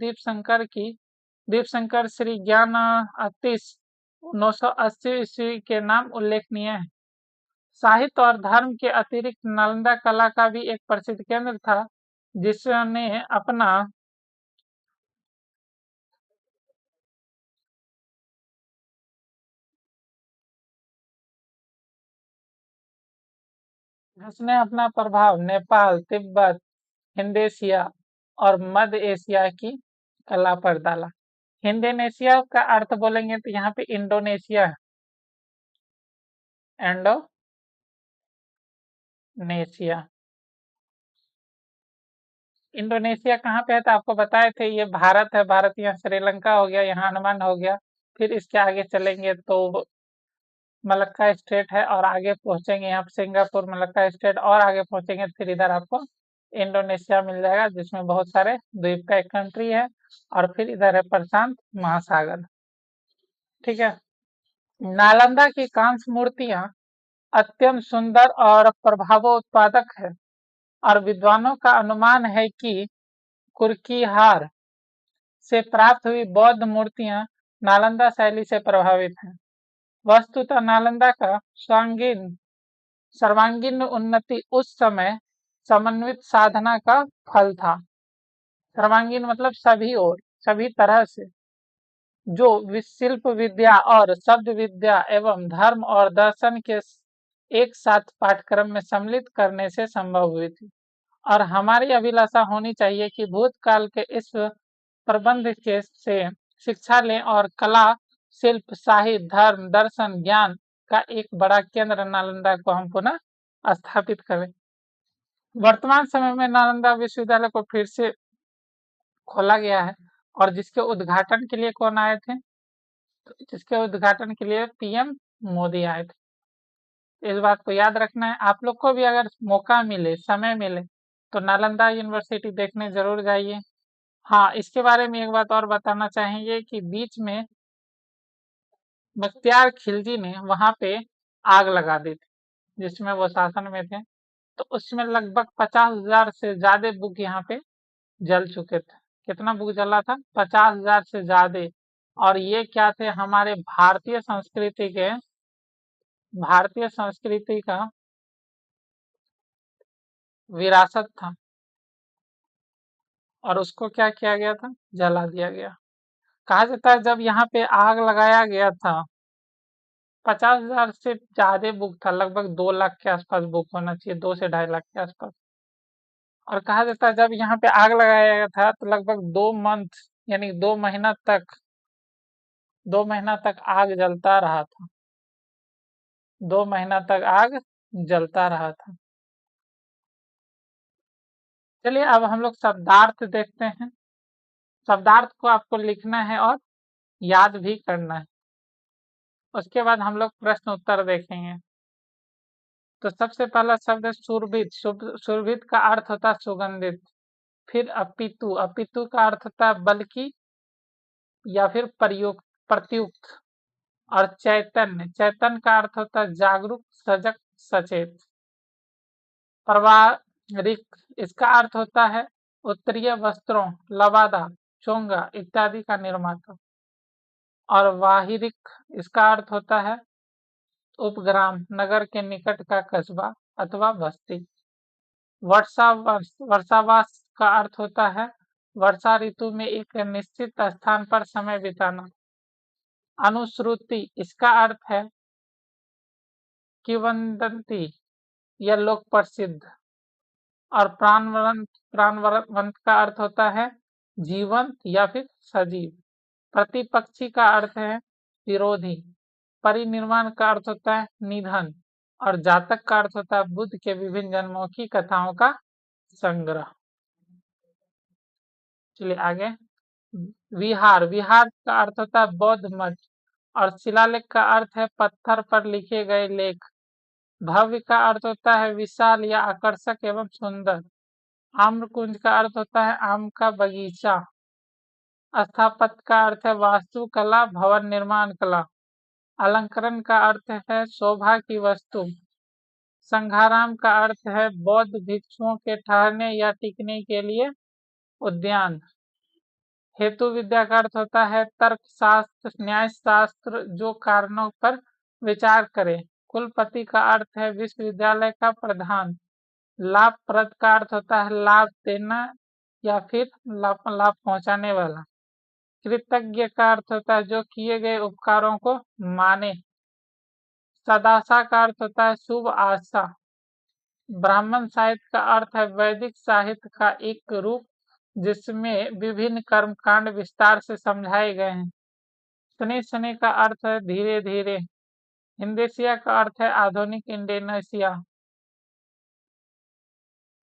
दीपशंकर श्री ज्ञान अतीश 980 ईस्वी के नाम उल्लेखनीय है। साहित्य और धर्म के अतिरिक्त नालंदा कला का भी एक प्रसिद्ध केंद्र था, जिसने अपना प्रभाव नेपाल, तिब्बत, हिंद एशिया और मध्य एशिया की कला पर डाला। हिंदोनेशिया का अर्थ बोलेंगे तो यहाँ पे इंडोनेशिया है। इंडोनेशिया इंडोनेशिया कहाँ पे है तो आपको बताए थे, ये भारत है। भारत यहाँ श्रीलंका हो गया, यहाँ अंडमान हो गया। फिर इसके आगे चलेंगे तो मलक्का स्टेट है, और आगे पहुंचेंगे यहाँ पे सिंगापुर, मलक्का स्टेट, और आगे पहुंचेंगे फिर इधर आपको इंडोनेशिया मिल जाएगा, जिसमें बहुत सारे द्वीप का एक कंट्री है। और फिर इधर है प्रशांत महासागर। ठीक है। नालंदा की कांस्य मूर्तियां अत्यंत सुंदर और प्रभावोत्पादक है, और विद्वानों का अनुमान है कि कुर्कीहार से प्राप्त हुई बौद्ध मूर्तियां नालंदा शैली से प्रभावित हैं। वस्तुतः नालंदा का सर्वांगीण उन्नति उस समय समन्वित साधना का फल था। सर्वांगीण मतलब सभी ओर, सभी तरह से, जो शिल्प विद्या और शब्द विद्या एवं धर्म और दर्शन के एक साथ पाठ्यक्रम में सम्मिलित करने से संभव हुई थी। और हमारी अभिलाषा होनी चाहिए कि भूतकाल के इस प्रबंध के से शिक्षा लें और कला, शिल्प, साहित्य, धर्म, दर्शन, ज्ञान का एक बड़ा केंद्र नालंदा को हम पुनः स्थापित करें। वर्तमान समय में नालंदा विश्वविद्यालय को फिर से खोला गया है, और जिसके उद्घाटन के लिए कौन आए थे? तो जिसके उद्घाटन के लिए पीएम मोदी आए थे। इस बात को याद रखना है। आप लोग को भी अगर मौका मिले, समय मिले, तो नालंदा यूनिवर्सिटी देखने जरूर जाइए। हाँ, इसके बारे में एक बात और बताना चाहेंगे कि बीच में बख्तियार खिलजी ने वहां पे आग लगा दी थी, जिसमें वो शासन में थे। तो उसमें लगभग 50,000 से ज्यादा बुक यहाँ पे जल चुके थे। कितना बुक जला था? 50,000 से ज्यादा। और ये क्या थे? हमारे भारतीय संस्कृति का विरासत था, और उसको क्या किया गया था? जला दिया गया। कहा जाता है जब यहाँ पे आग लगाया गया था, 50,000 से ज्यादा बुक था, लगभग 2 लाख के आसपास बुक होना चाहिए, 2 से 2.5 लाख के आसपास। और कहा जाता है जब यहाँ पे आग लगाया गया था तो लगभग 2 मंथ यानी 2 महीना तक आग जलता रहा था। 2 महीना तक आग जलता रहा था। चलिए अब हम लोग शब्दार्थ देखते हैं। शब्दार्थ को आपको लिखना है और याद भी करना है। उसके बाद हम लोग प्रश्न उत्तर देखेंगे। तो सबसे पहला शब्द है सुरभित। सुरभित का अर्थ होता है सुगंधित। फिर अपितु। अपितु का अर्थ होता है बल्कि या फिर प्रयुक्त, प्रत्युक्त। और चैतन्य। चैतन्य का अर्थ होता है जागरूक, सजग, सचेत। परवारिक, इसका अर्थ होता है उत्तरीय वस्त्रों, लबादा, चोंगा इत्यादि का निर्माता। और वाहिरिक, इसका अर्थ होता है उपग्राम, नगर के निकट का कस्बा अथवा बस्ती। वर्षावास का अर्थ होता है वर्षा ऋतु में एक निश्चित स्थान पर समय बिताना। अनुश्रुति, इसका अर्थ है किंवदंती या लोक प्रसिद्ध। और प्राणवंत का अर्थ होता है जीवंत या फिर सजीव। प्रतिपक्षी का अर्थ है विरोधी। परिनिर्वाण का अर्थ होता है निधन। और जातक का अर्थ होता है बुद्ध के विभिन्न जन्मों की कथाओं का संग्रह। चलिए आगे। विहार। विहार का अर्थ होता है बौद्ध मठ। और शिलालेख का अर्थ है पत्थर पर लिखे गए लेख। भव्य का अर्थ होता है विशाल या आकर्षक एवं सुंदर। आम्रकुंज का अर्थ होता है आम का बगीचा। स्थापत्य का अर्थ है वास्तुकला, भवन निर्माण कला। अलंकरण का अर्थ है शोभा की वस्तु। संघाराम का अर्थ है बौद्ध भिक्षुओं के ठहरने या टिकने के लिए उद्यान। हेतु विद्या का अर्थ होता है तर्क शास्त्र, न्याय शास्त्र, जो कारणों पर विचार करे। कुलपति का अर्थ है विश्वविद्यालय का प्रधान। लाभप्रद का अर्थ होता है लाभ देना या फिर लाभ पहुंचाने वाला। कृतज्ञ का अर्थ होता है जो किए गए उपकारों को माने। सदाशा का अर्थ होता है शुभ आशा। ब्राह्मण साहित्य का अर्थ है वैदिक साहित्य का एक रूप जिसमें विभिन्न कर्मकांड विस्तार से समझाए गए हैं। शनि शनि का अर्थ है धीरे धीरे। हिंदेशिया का अर्थ है आधुनिक इंडोनेशिया।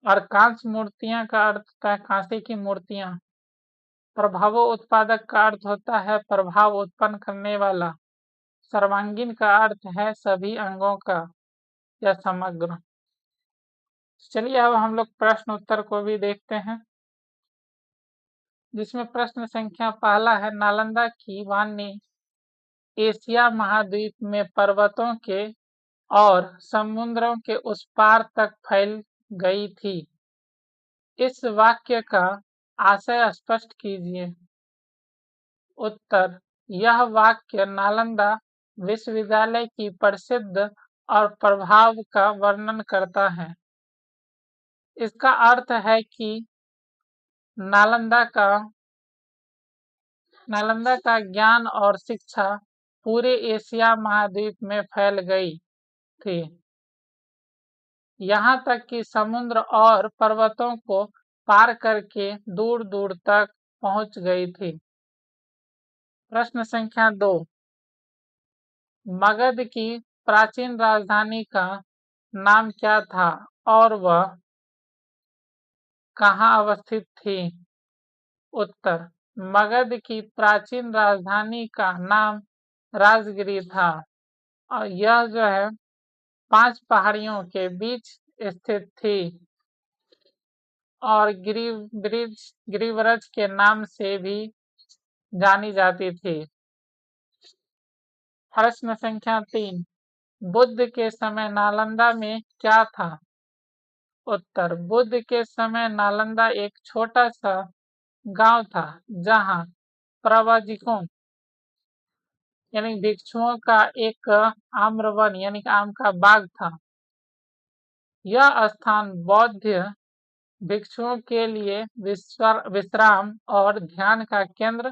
और कांस्य मूर्तियां का अर्थ होता है कांसे की मूर्तियां। प्रभावो उत्पादक का अर्थ होता है प्रभाव उत्पन्न करने वाला। सर्वांगीण का अर्थ है सभी अंगों का या समग्र। चलिए अब हम लोग प्रश्न उत्तर को भी देखते हैं, जिसमें प्रश्न संख्या पहला है नालंदा की वाणी एशिया महाद्वीप में पर्वतों के और समुद्रों के उस पार तक फैल गई थी। इस वाक्य का आशय स्पष्ट कीजिए। उत्तर, यह वाक्य नालंदा विश्वविद्यालय की प्रसिद्ध और प्रभाव का वर्णन करता है। इसका अर्थ है कि नालंदा का ज्ञान और शिक्षा पूरे एशिया महाद्वीप में फैल गई थी, यहाँ तक कि समुद्र और पर्वतों को पार करके दूर दूर तक पहुंच गई थी। प्रश्न संख्या 2, मगध की प्राचीन राजधानी का नाम क्या था और वह कहाँ अवस्थित थी? उत्तर, मगध की प्राचीन राजधानी का नाम राजगिरी था और यह जो है 5 पहाड़ियों के बीच स्थित थी और गिरिव्रज के नाम से भी जानी जाती थी। प्रश्न संख्या 3, बुद्ध के समय नालंदा में क्या था? उत्तर, बुद्ध के समय नालंदा एक छोटा सा गांव था जहां प्रव्रजकों यानी भिक्षुओं का एक आम्रवन यानी आम का बाग था। यह स्थान बौद्ध भिक्षुओं के लिए विश्राम और ध्यान का केंद्र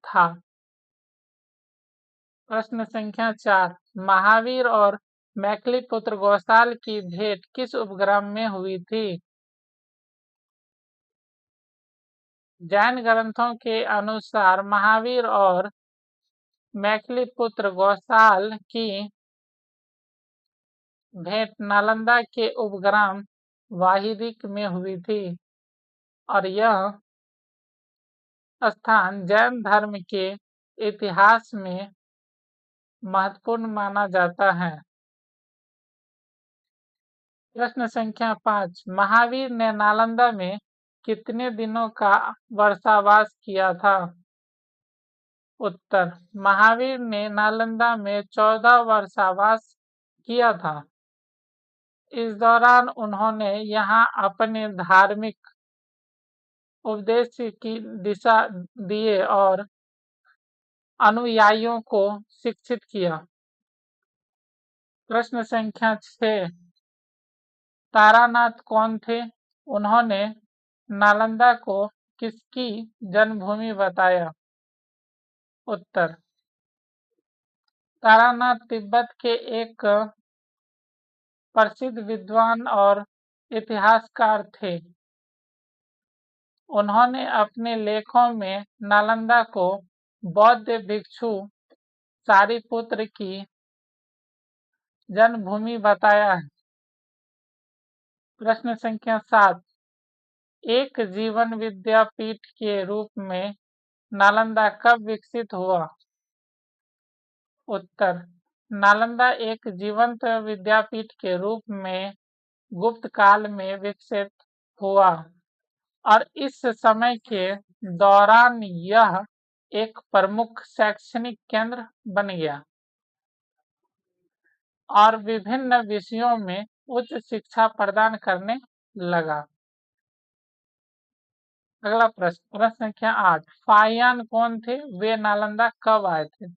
था। प्रश्न संख्या 4, महावीर और मैथिलीपुत्र गौसाल की भेंट किस उपग्रह में हुई थी? जैन ग्रंथों के अनुसार महावीर और मैथिलीपुत्र गौसाल की भेंट नालंदा के उपग्राम वाहिदिक में हुई थी और यह स्थान जैन धर्म के इतिहास में महत्वपूर्ण माना जाता है। प्रश्न संख्या 5, महावीर ने नालंदा में कितने दिनों का वर्षावास किया था? उत्तर, महावीर ने नालंदा में 14 वर्षावास किया था। इस दौरान उन्होंने यहाँ अपने धार्मिक उपदेश की दिशा दिए और अनुयायियों को शिक्षित किया। प्रश्न संख्या 6, तारानाथ कौन थे? उन्होंने नालंदा को किसकी जन्मभूमि बताया? उत्तर, तारानाथ तिब्बत के एक प्रसिद्ध विद्वान और इतिहासकार थे। उन्होंने अपने लेखों में नालंदा को बौद्ध भिक्षु सारिपुत्र की जन्मभूमि बताया है। प्रश्न संख्या 7, एक जीवन विद्यापीठ के रूप में नालंदा कब विकसित हुआ? उत्तर, नालंदा एक जीवंत विद्यापीठ के रूप में गुप्त काल में विकसित हुआ और इस समय के दौरान यह एक प्रमुख शैक्षणिक केंद्र बन गया। और विभिन्न विषयों में उच्च शिक्षा प्रदान करने लगा। अगला प्रश्न, प्रश्न संख्या 8, फाहियान कौन थे, वे नालंदा कब आए थे?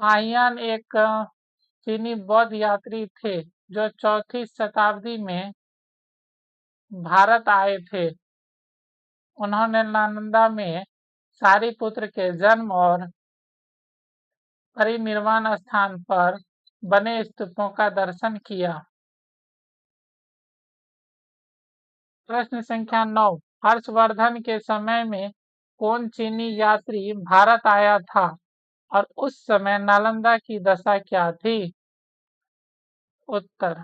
फाहियान एक चीनी बौद्ध यात्री थे जो 4वीं शताब्दी में भारत आए थे। उन्होंने नालंदा में सारिपुत्र के जन्म और परिनिर्वाण स्थान पर बने स्तूपों का दर्शन किया। प्रश्न संख्या 9, हर्षवर्धन के समय में कौन चीनी यात्री भारत आया था और उस समय नालंदा की दशा क्या थी? उत्तर,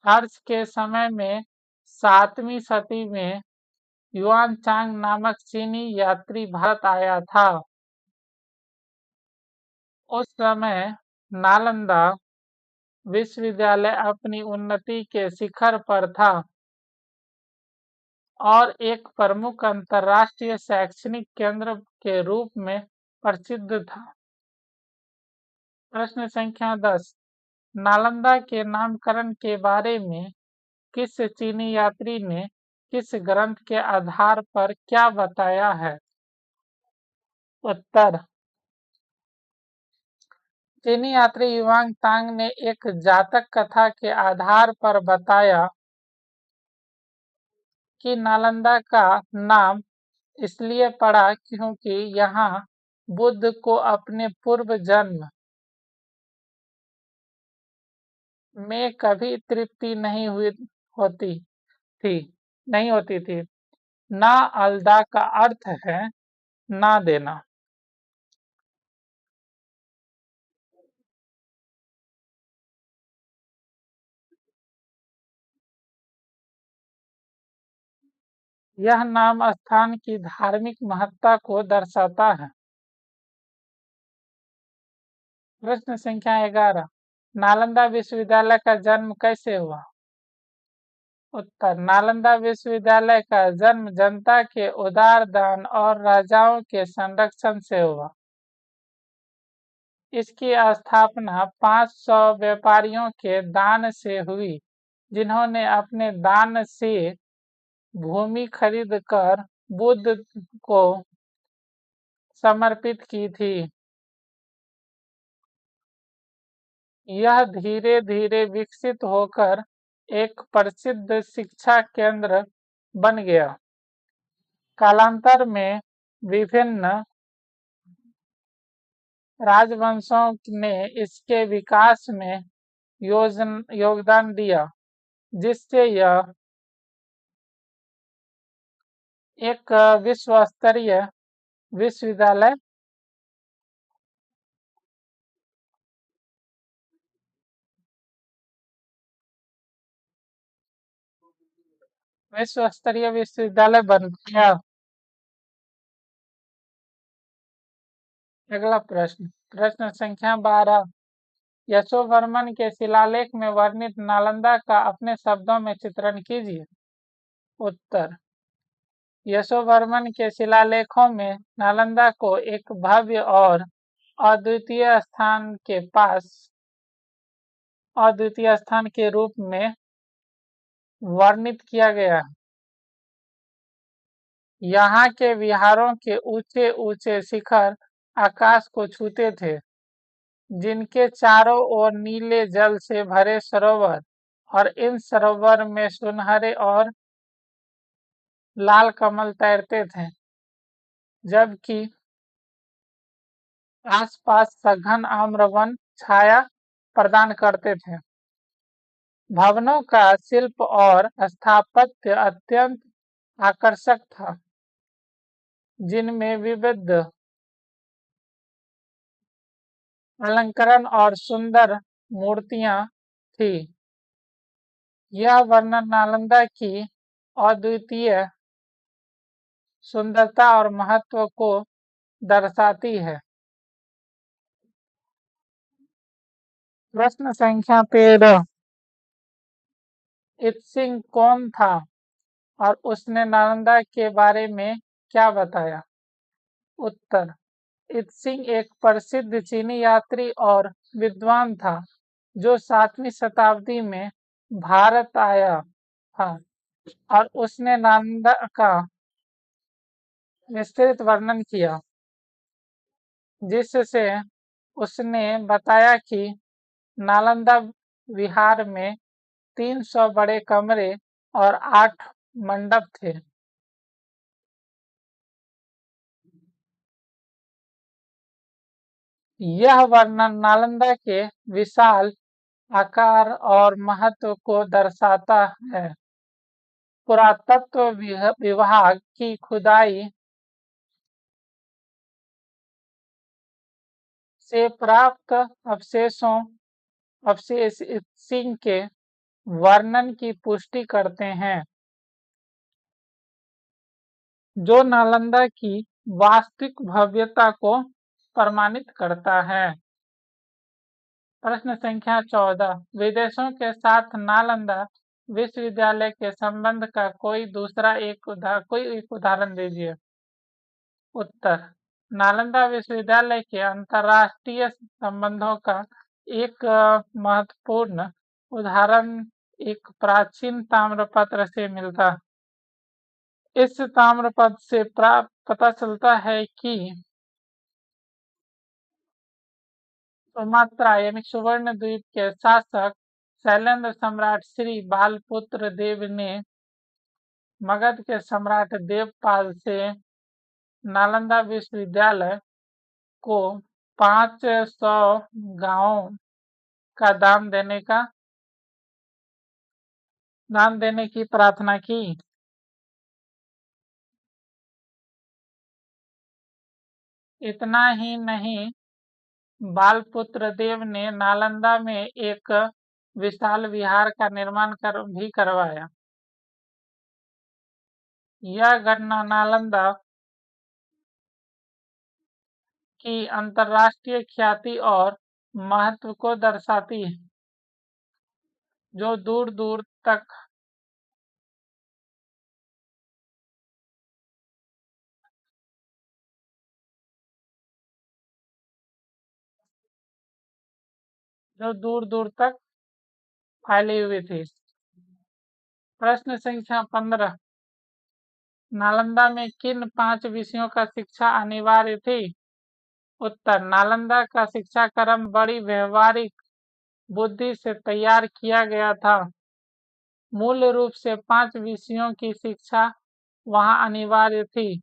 हर्ष के समय में 7वीं सदी में युआन चांग नामक चीनी यात्री भारत आया था। उस समय नालंदा विश्वविद्यालय अपनी उन्नति के शिखर पर था और एक प्रमुख अंतर्राष्ट्रीय शैक्षणिक केंद्र के रूप में प्रसिद्ध था। प्रश्न संख्या 10, नालंदा के नामकरण के बारे में किस चीनी यात्री ने किस ग्रंथ के आधार पर क्या बताया है? उत्तर, चीनी यात्री युआन तांग ने एक जातक कथा के आधार पर बताया कि नालंदा का नाम इसलिए पड़ा क्योंकि यहाँ बुद्ध को अपने पूर्व जन्म में कभी तृप्ति नहीं होती थी। ना अलदा का अर्थ है ना देना। यह नाम स्थान की धार्मिक महत्ता को दर्शाता है। प्रश्न संख्या 11, नालंदा विश्वविद्यालय का जन्म कैसे हुआ? उत्तर, नालंदा विश्वविद्यालय का जन्म जनता के उदार दान और राजाओं के संरक्षण से हुआ। इसकी स्थापना 500 व्यापारियों के दान से हुई जिन्होंने अपने दान से भूमि खरीदकर बुद्ध को समर्पित की थी। यह धीरे धीरे विकसित होकर एक प्रसिद्ध शिक्षा केंद्र बन गया। कालांतर में विभिन्न राजवंशों ने इसके विकास में योगदान दिया जिससे यह एक विश्व स्तरीय विश्वविद्यालय बन गया। अगला प्रश्न, प्रश्न संख्या 12, यशोवर्मन के शिलालेख में वर्णित नालंदा का अपने शब्दों में चित्रण कीजिए। उत्तर, यशोवर्मन के शिलालेखों में नालंदा को एक भव्य और अद्वितीय स्थान के रूप में वर्णित किया गया। यहाँ के विहारों के ऊंचे ऊंचे शिखर आकाश को छूते थे जिनके चारों ओर नीले जल से भरे सरोवर और इन सरोवर में सुनहरे और लाल कमल तैरते थे जबकि आसपास सघन आम्रवन छाया प्रदान करते थे। भवनों का शिल्प और स्थापत्य अत्यंत आकर्षक था जिनमें विविध अलंकरण और सुंदर मूर्तियां थी। यह वर्णन नालंदा की अद्वितीय सुंदरता और महत्व को दर्शाती है। प्रश्न संख्या 13, इत्सिंग कौन था और उसने नालंदा के बारे में क्या बताया? उत्तर, इत्सिंग एक प्रसिद्ध चीनी यात्री और विद्वान था जो 7वीं शताब्दी में भारत आया था और उसने नालंदा का विस्तृत वर्णन किया, जिससे उसने बताया कि नालंदा विहार में 300 बड़े कमरे और 8 मंडप थे। यह वर्णन नालंदा के विशाल आकार और महत्व को दर्शाता है। पुरातत्व विभाग की खुदाई से प्राप्त अवशेष सिंह के वर्णन की पुष्टि करते हैं, जो नालंदा की वास्तविक भव्यता को प्रमाणित करता है। प्रश्न संख्या 14, विदेशों के साथ नालंदा विश्वविद्यालय के संबंध का कोई एक उदाहरण दीजिए। उत्तर, नालंदा विश्वविद्यालय के अंतर्राष्ट्रीय संबंधों का एक महत्वपूर्ण उदाहरण एक प्राचीन ताम्रपत्र से मिलता है। इस ताम्रपत्र से पता चलता है कि सुमात्रा यानी सुवर्ण द्वीप के शासक शैलेंद्र सम्राट श्री बालपुत्र देव ने मगध के सम्राट देवपाल से नालंदा विश्वविद्यालय को 500 गांवों का दान देने की प्रार्थना की। इतना ही नहीं, बालपुत्र देव ने नालंदा में एक विशाल विहार का निर्माण भी करवाया। यह घटना नालंदा की अंतर्राष्ट्रीय ख्याति और महत्व को दर्शाती है, जो दूर दूर तक फैली हुई थी। प्रश्न संख्या 15, नालंदा में किन 5 विषयों का शिक्षा अनिवार्य थी। उत्तर, नालंदा का शिक्षा क्रम बड़ी व्यवहारिक बुद्धि से तैयार किया गया था। मूल रूप से 5 विषयों की शिक्षा वहां अनिवार्य थी।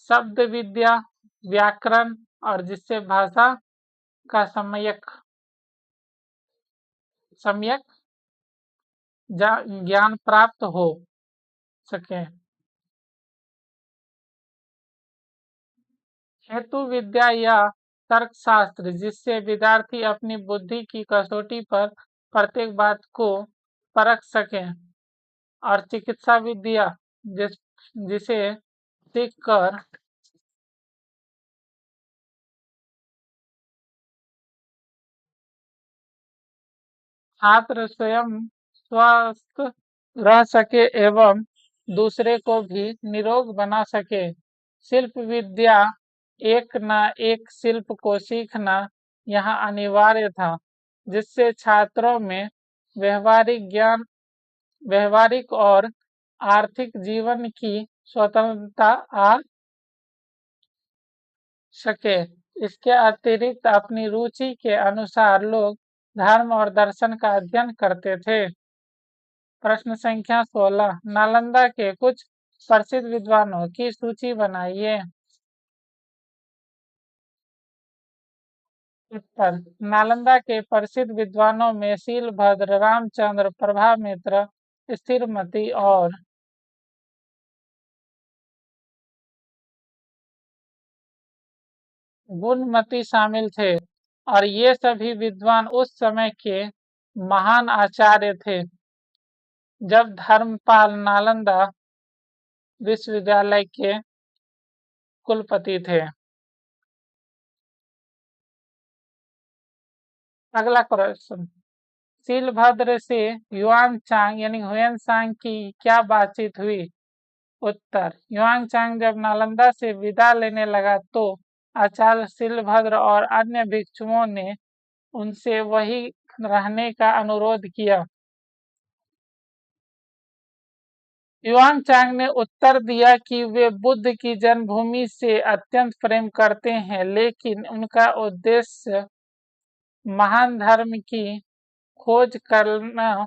शब्द विद्या, व्याकरण और जिससे भाषा का सम्यक ज्ञान प्राप्त हो सके। हेतु विद्या या तर्कशास्त्र, जिससे विद्यार्थी अपनी बुद्धि की कसौटी पर प्रत्येक बात को परख सके। और चिकित्सा विद्या, जिसे सीखकर छात्र स्वयं स्वस्थ रह सके एवं दूसरे को भी निरोग बना सके। शिल्प विद्या, एक न एक शिल्प को सीखना यहाँ अनिवार्य था, जिससे छात्रों में व्यवहारिक और आर्थिक जीवन की स्वतंत्रता आ सके। इसके अतिरिक्त अपनी रुचि के अनुसार लोग धर्म और दर्शन का अध्ययन करते थे। प्रश्न संख्या 16, नालंदा के कुछ प्रसिद्ध विद्वानों की सूची बनाइए। उत्तर, नालंदा के प्रसिद्ध विद्वानों में शीलभद्र, रामचंद्र, प्रभामित्र, स्थिरमती और गुणमती शामिल थे और ये सभी विद्वान उस समय के महान आचार्य थे जब धर्मपाल नालंदा विश्वविद्यालय के कुलपति थे। अगला प्रश्न, शीलभद्र से युआनचांग यानी हुएनसांग की क्या बातचीत हुई। उत्तर, युआनचांग जब नालंदा से विदा लेने लगा तो आचार्य शिलभद्र और अन्य भिक्षुओं ने उनसे वही रहने का अनुरोध किया। युआनचांग ने उत्तर दिया कि वे बुद्ध की जन्मभूमि से अत्यंत प्रेम करते हैं, लेकिन उनका उद्देश्य महान धर्म की खोज करना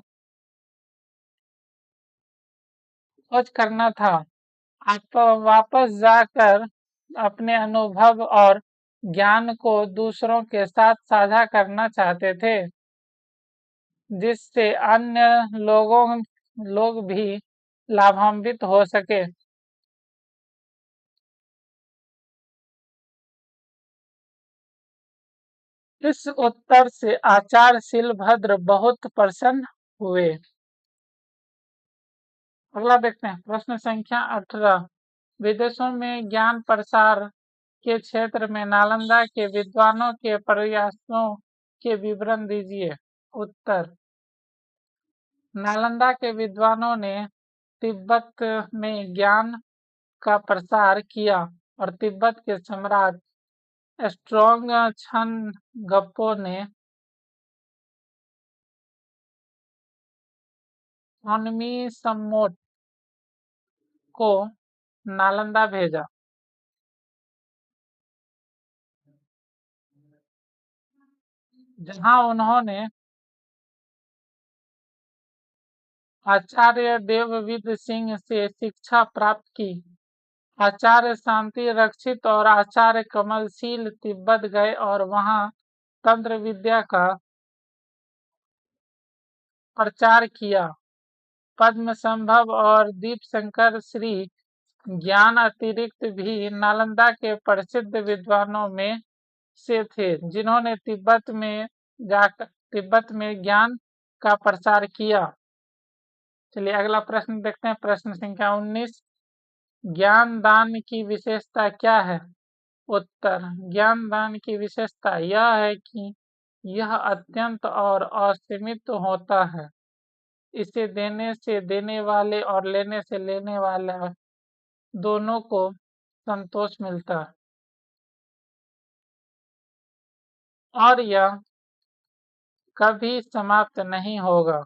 था। आप वापस जाकर अपने अनुभव और ज्ञान को दूसरों के साथ साझा करना चाहते थे, जिससे अन्य लोग भी लाभान्वित हो सके। इस उत्तर से आचार्य शिलभद्र बहुत प्रसन्न हुए। अगला देखते हैं प्रश्न संख्या 18। विदेशों में ज्ञान प्रसार के क्षेत्र में नालंदा के विद्वानों के प्रयासों के विवरण दीजिए। उत्तर, नालंदा के विद्वानों ने तिब्बत में ज्ञान का प्रसार किया और तिब्बत के सम्राट स्ट्रोंग छनगप्पो ने सम्मोट को नालंदा भेजा। जहां उन्होंने आचार्य देवविद सिंह से शिक्षा प्राप्त की। आचार्य शांति रक्षित और आचार्य कमलशील तिब्बत गए और वहां तंत्र विद्या का प्रचार किया। पद्म संभव और दीपशंकर श्री ज्ञान अतिरिक्त भी नालंदा के प्रसिद्ध विद्वानों में से थे, जिन्होंने तिब्बत में ज्ञान का प्रसार किया। चलिए अगला प्रश्न देखते हैं प्रश्न संख्या 19। ज्ञान दान की विशेषता क्या है। उत्तर, ज्ञान दान की विशेषता यह है कि यह अत्यंत और असीमित होता है। इसे देने से देने वाले और लेने से लेने वाले दोनों को संतोष मिलता है और यह कभी समाप्त नहीं होगा।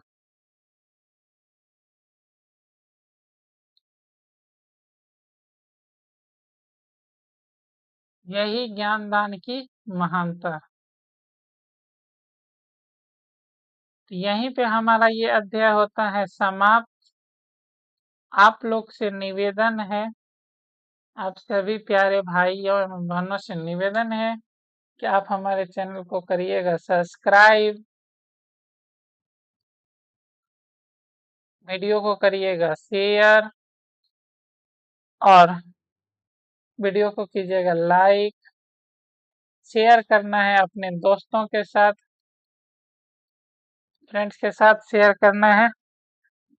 यही ज्ञान दान की महानता है। तो यहीं पे हमारा ये अध्याय होता है समाप्त। आप लोग से निवेदन है, आप सभी प्यारे भाइयों एवं बहनों से निवेदन है कि आप हमारे चैनल को करिएगा सब्सक्राइब, वीडियो को करिएगा शेयर और वीडियो को कीजिएगा लाइक। शेयर करना है अपने दोस्तों के साथ, फ्रेंड्स के साथ शेयर करना है।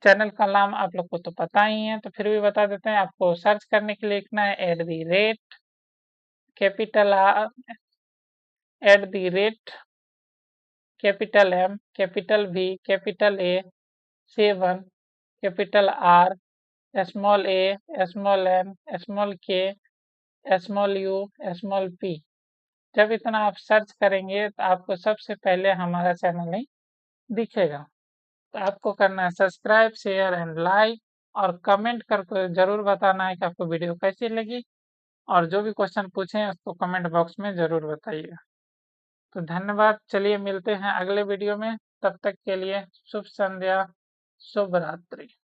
चैनल का नाम आप लोग को तो पता ही है, तो फिर भी बता देते हैं। आपको सर्च करने के लिए लिखना है capital capital M capital V capital A 7 capital R small a small n small k small u small p। जब इतना आप सर्च करेंगे तो आपको सबसे पहले हमारा चैनल ही दिखेगा। तो आपको करना है सब्सक्राइब, शेयर एंड लाइक और कमेंट करके जरूर बताना है कि आपको वीडियो कैसी लगी और जो भी क्वेश्चन पूछे उसको कमेंट बॉक्स में जरूर बताइएगा। तो धन्यवाद। चलिए मिलते हैं अगले वीडियो में, तब तक के लिए शुभ संध्या, शुभ रात्रि।